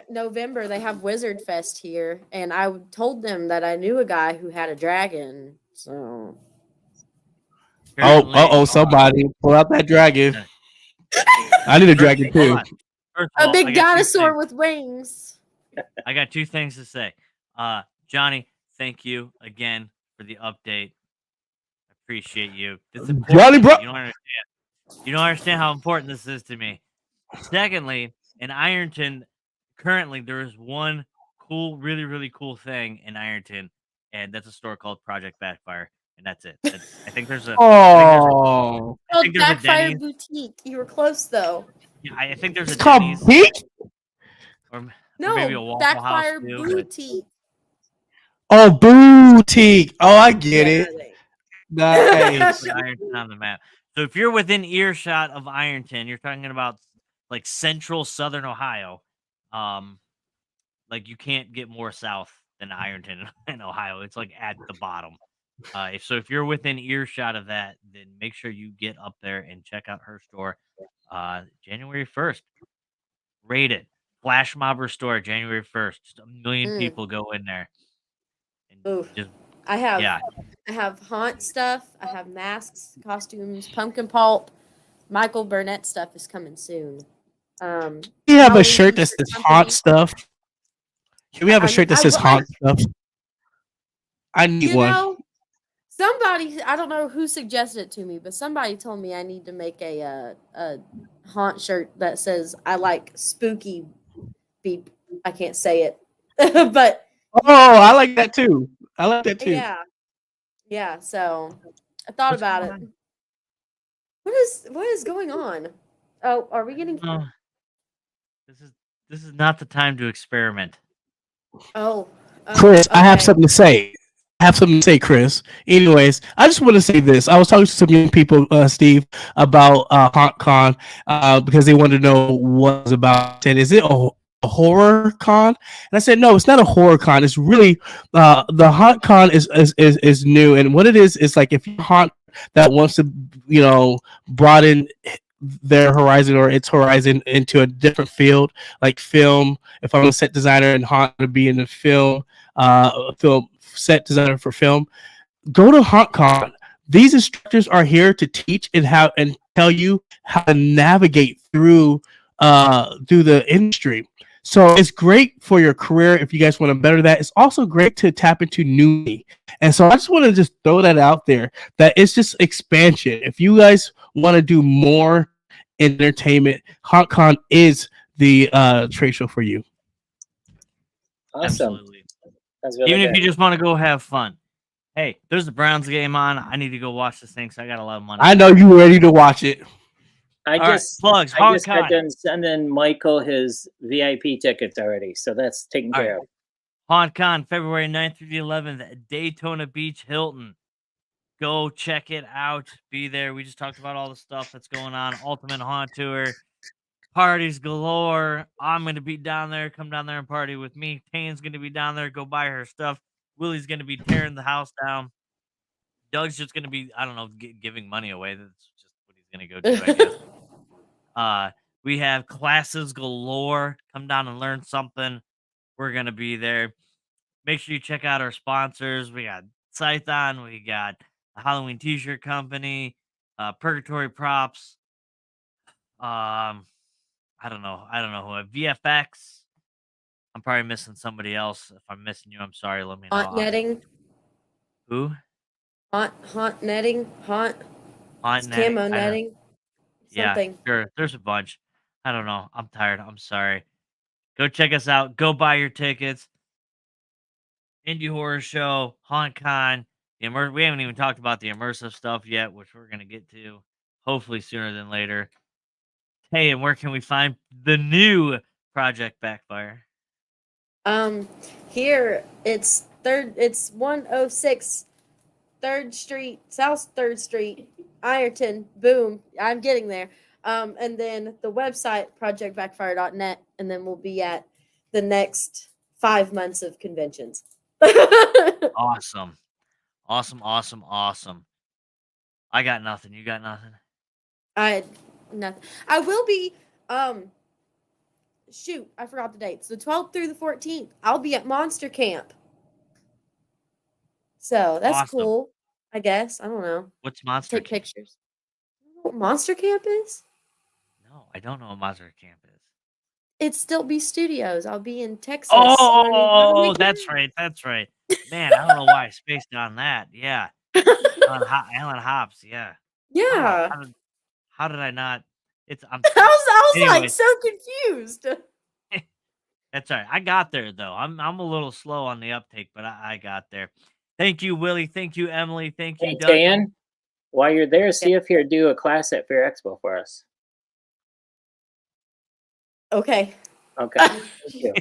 C: November they have Wizard Fest here, and I told them that I knew a guy who had a dragon. So
B: Apparently-
E: somebody pull out that dragon. I need a dragon too.
B: Hold on. First of
C: a
B: all,
C: big
B: I got two
C: dinosaur
B: things.
C: with wings.
B: I got two things to say. Johnny, thank you again for the update. I appreciate you. This is important
E: Johnny,
B: to me.
E: bro.
B: You don't understand. You don't understand how important this is to me. Secondly, in Ironton, currently there is one cool, really, really cool thing in Ironton, and that's a store called Project Backfire, and that's it. I think there's a.
E: Oh,
B: I think there's a
C: Backfire
B: Denny's.
C: Boutique. You were close though.
B: Yeah, I think there's
E: it's
B: a
E: called
B: Denny's
E: Peak.
B: or
C: No,
B: maybe a Waffle
C: Backfire
B: House too. but-
C: Boutique.
E: Oh, boutique. Oh, I get
C: Yeah,
E: it.
C: they-
E: Nice.
B: Put Ironton on the map. So if you're within earshot of Ironton, you're talking about like central southern Ohio. Like you can't get more south than Ironton in Ohio. It's like at the bottom. If you're within earshot of that, then make sure you get up there and check out her store. January 1st. Rate it. Flash Mobber store, January 1st. Just 1 million people go in there. And
C: Oof.
B: just
C: I have
B: yeah.
C: I have haunt stuff. I have masks, costumes, pumpkin pulp. Michael Burnett stuff is coming soon.
E: We have a
C: Halloween
E: shirt that
C: t-shirt
E: says
C: company.
E: haunt stuff. Can we have a
C: I-
E: shirt that
C: I-
E: says
C: I-
E: haunt stuff? I need
C: You
E: one.
C: know, somebody, I don't know who suggested it to me, but somebody told me I need to make a haunt shirt that says I like spooky beep. I can't say it. But
E: Oh, I like that too. I like that too.
C: yeah, so I thought
B: What's
C: about
B: going
C: it.
B: on?
C: What is going on? Oh, are we getting
B: Oh, this is not the time to experiment.
E: Chris, I have
C: okay.
E: something to say. Chris. Anyways, I just want to say this. I was talking to some young people, Steve, about HauNTcon because they wanted to know what it's about. I said, is it a horror con? And I said, no, it's not a horror con. It's really the HauNTcon is new, and what it is like if you haunt that wants to broaden their horizon or its horizon into a different field, like film. If I'm a set designer and haunt to be in the film set designer for film, go to HauNTcon. These instructors are here to teach and tell you how to navigate through the industry. So it's great for your career if you guys want to better that. It's also great to tap into new. And so I just want to just throw that out there that it's just expansion. If you guys want to do more entertainment, HauNTcon is the trade show for you.
D: Awesome.
B: Absolutely.
D: That's really
B: Even
D: good.
B: if you just want to go have fun. Hey, there's the Browns game on. I need to go watch this thing, so I got a lot of money.
E: I know you're ready to watch it.
D: I
B: All right,
D: just
B: plugs.
D: I just
B: HauNTcon.
D: got done sending Michael his VIP tickets already, so that's taken
B: All
D: care
B: right.
D: of.
B: HauNTcon, February 9th through the 11th at Daytona Beach Hilton. Go check it out. Be there. We just talked about all the stuff that's going on. Ultimate Haunt Tour. Parties galore. I'm going to be down there. Come down there and party with me. Tane's going to be down there. Go buy her stuff. Willie's going to be tearing the house down. Doug's just going to be, I don't know, giving money away. That's just what he's going to go do, I guess. We have classes galore. Come down and learn something. We're going to be there. Make sure you check out our sponsors. We got Scython. We got the Halloween T-shirt company, Purgatory Props. I don't know who. VFX. I'm probably missing somebody else. If I'm missing you, I'm sorry. Let me know.
C: Haunt netting.
B: Who?
C: Haunt netting. Haunt.
B: Haunt
C: It's
B: netting.
C: camo netting. Something.
B: Yeah, sure. There's a bunch. I don't know. I'm tired. I'm sorry. Go check us out. Go buy your tickets. Indie Horror Show, HauNTcon. We haven't even talked about the immersive stuff yet, which we're going to get to hopefully sooner than later. Hey, and where can we find the new Project Backfire?
C: Here it's 106 3rd Street, South 3rd Street, Ironton. Boom. I'm getting there. And then the website, projectbackfire.net, and then we'll be at the next 5 months of conventions.
B: Awesome. I got nothing. You got nothing?
C: Nothing. I will be shoot, I forgot the dates. The 12th through the 14th, I'll be at Monster Camp. So that's
B: Awesome.
C: cool, I guess. I don't know.
B: What's Monster
C: Take
B: Camp?
C: pictures. You know what Monster Camp is?
B: No, I don't know what Monster Camp is.
C: It's Still Be Studios. I'll be in Texas.
B: Oh, that's right. Man, I don't know why I spaced on that. Yeah. Alan Hobbs, yeah.
C: Yeah.
B: Wow, how did I not? I'm
C: I was like
B: Anyways.
C: so confused.
B: That's all right. I got there though. I'm a little slow on the uptake, but I got there. Thank you, Willie. Thank you, Emily. Thank you,
D: Hey,
B: Doug.
D: Dan, while you're there, see if you'll do a class at Fear Expo for us.
C: Okay.
D: Okay. Thank you.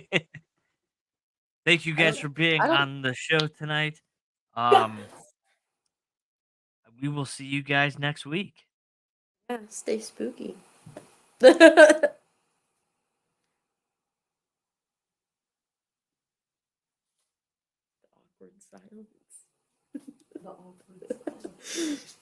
B: Thank you guys for being
C: I don't-
B: on the show tonight. We will see you guys next week.
C: Yeah, stay spooky. Awkward silence. The awkward silence.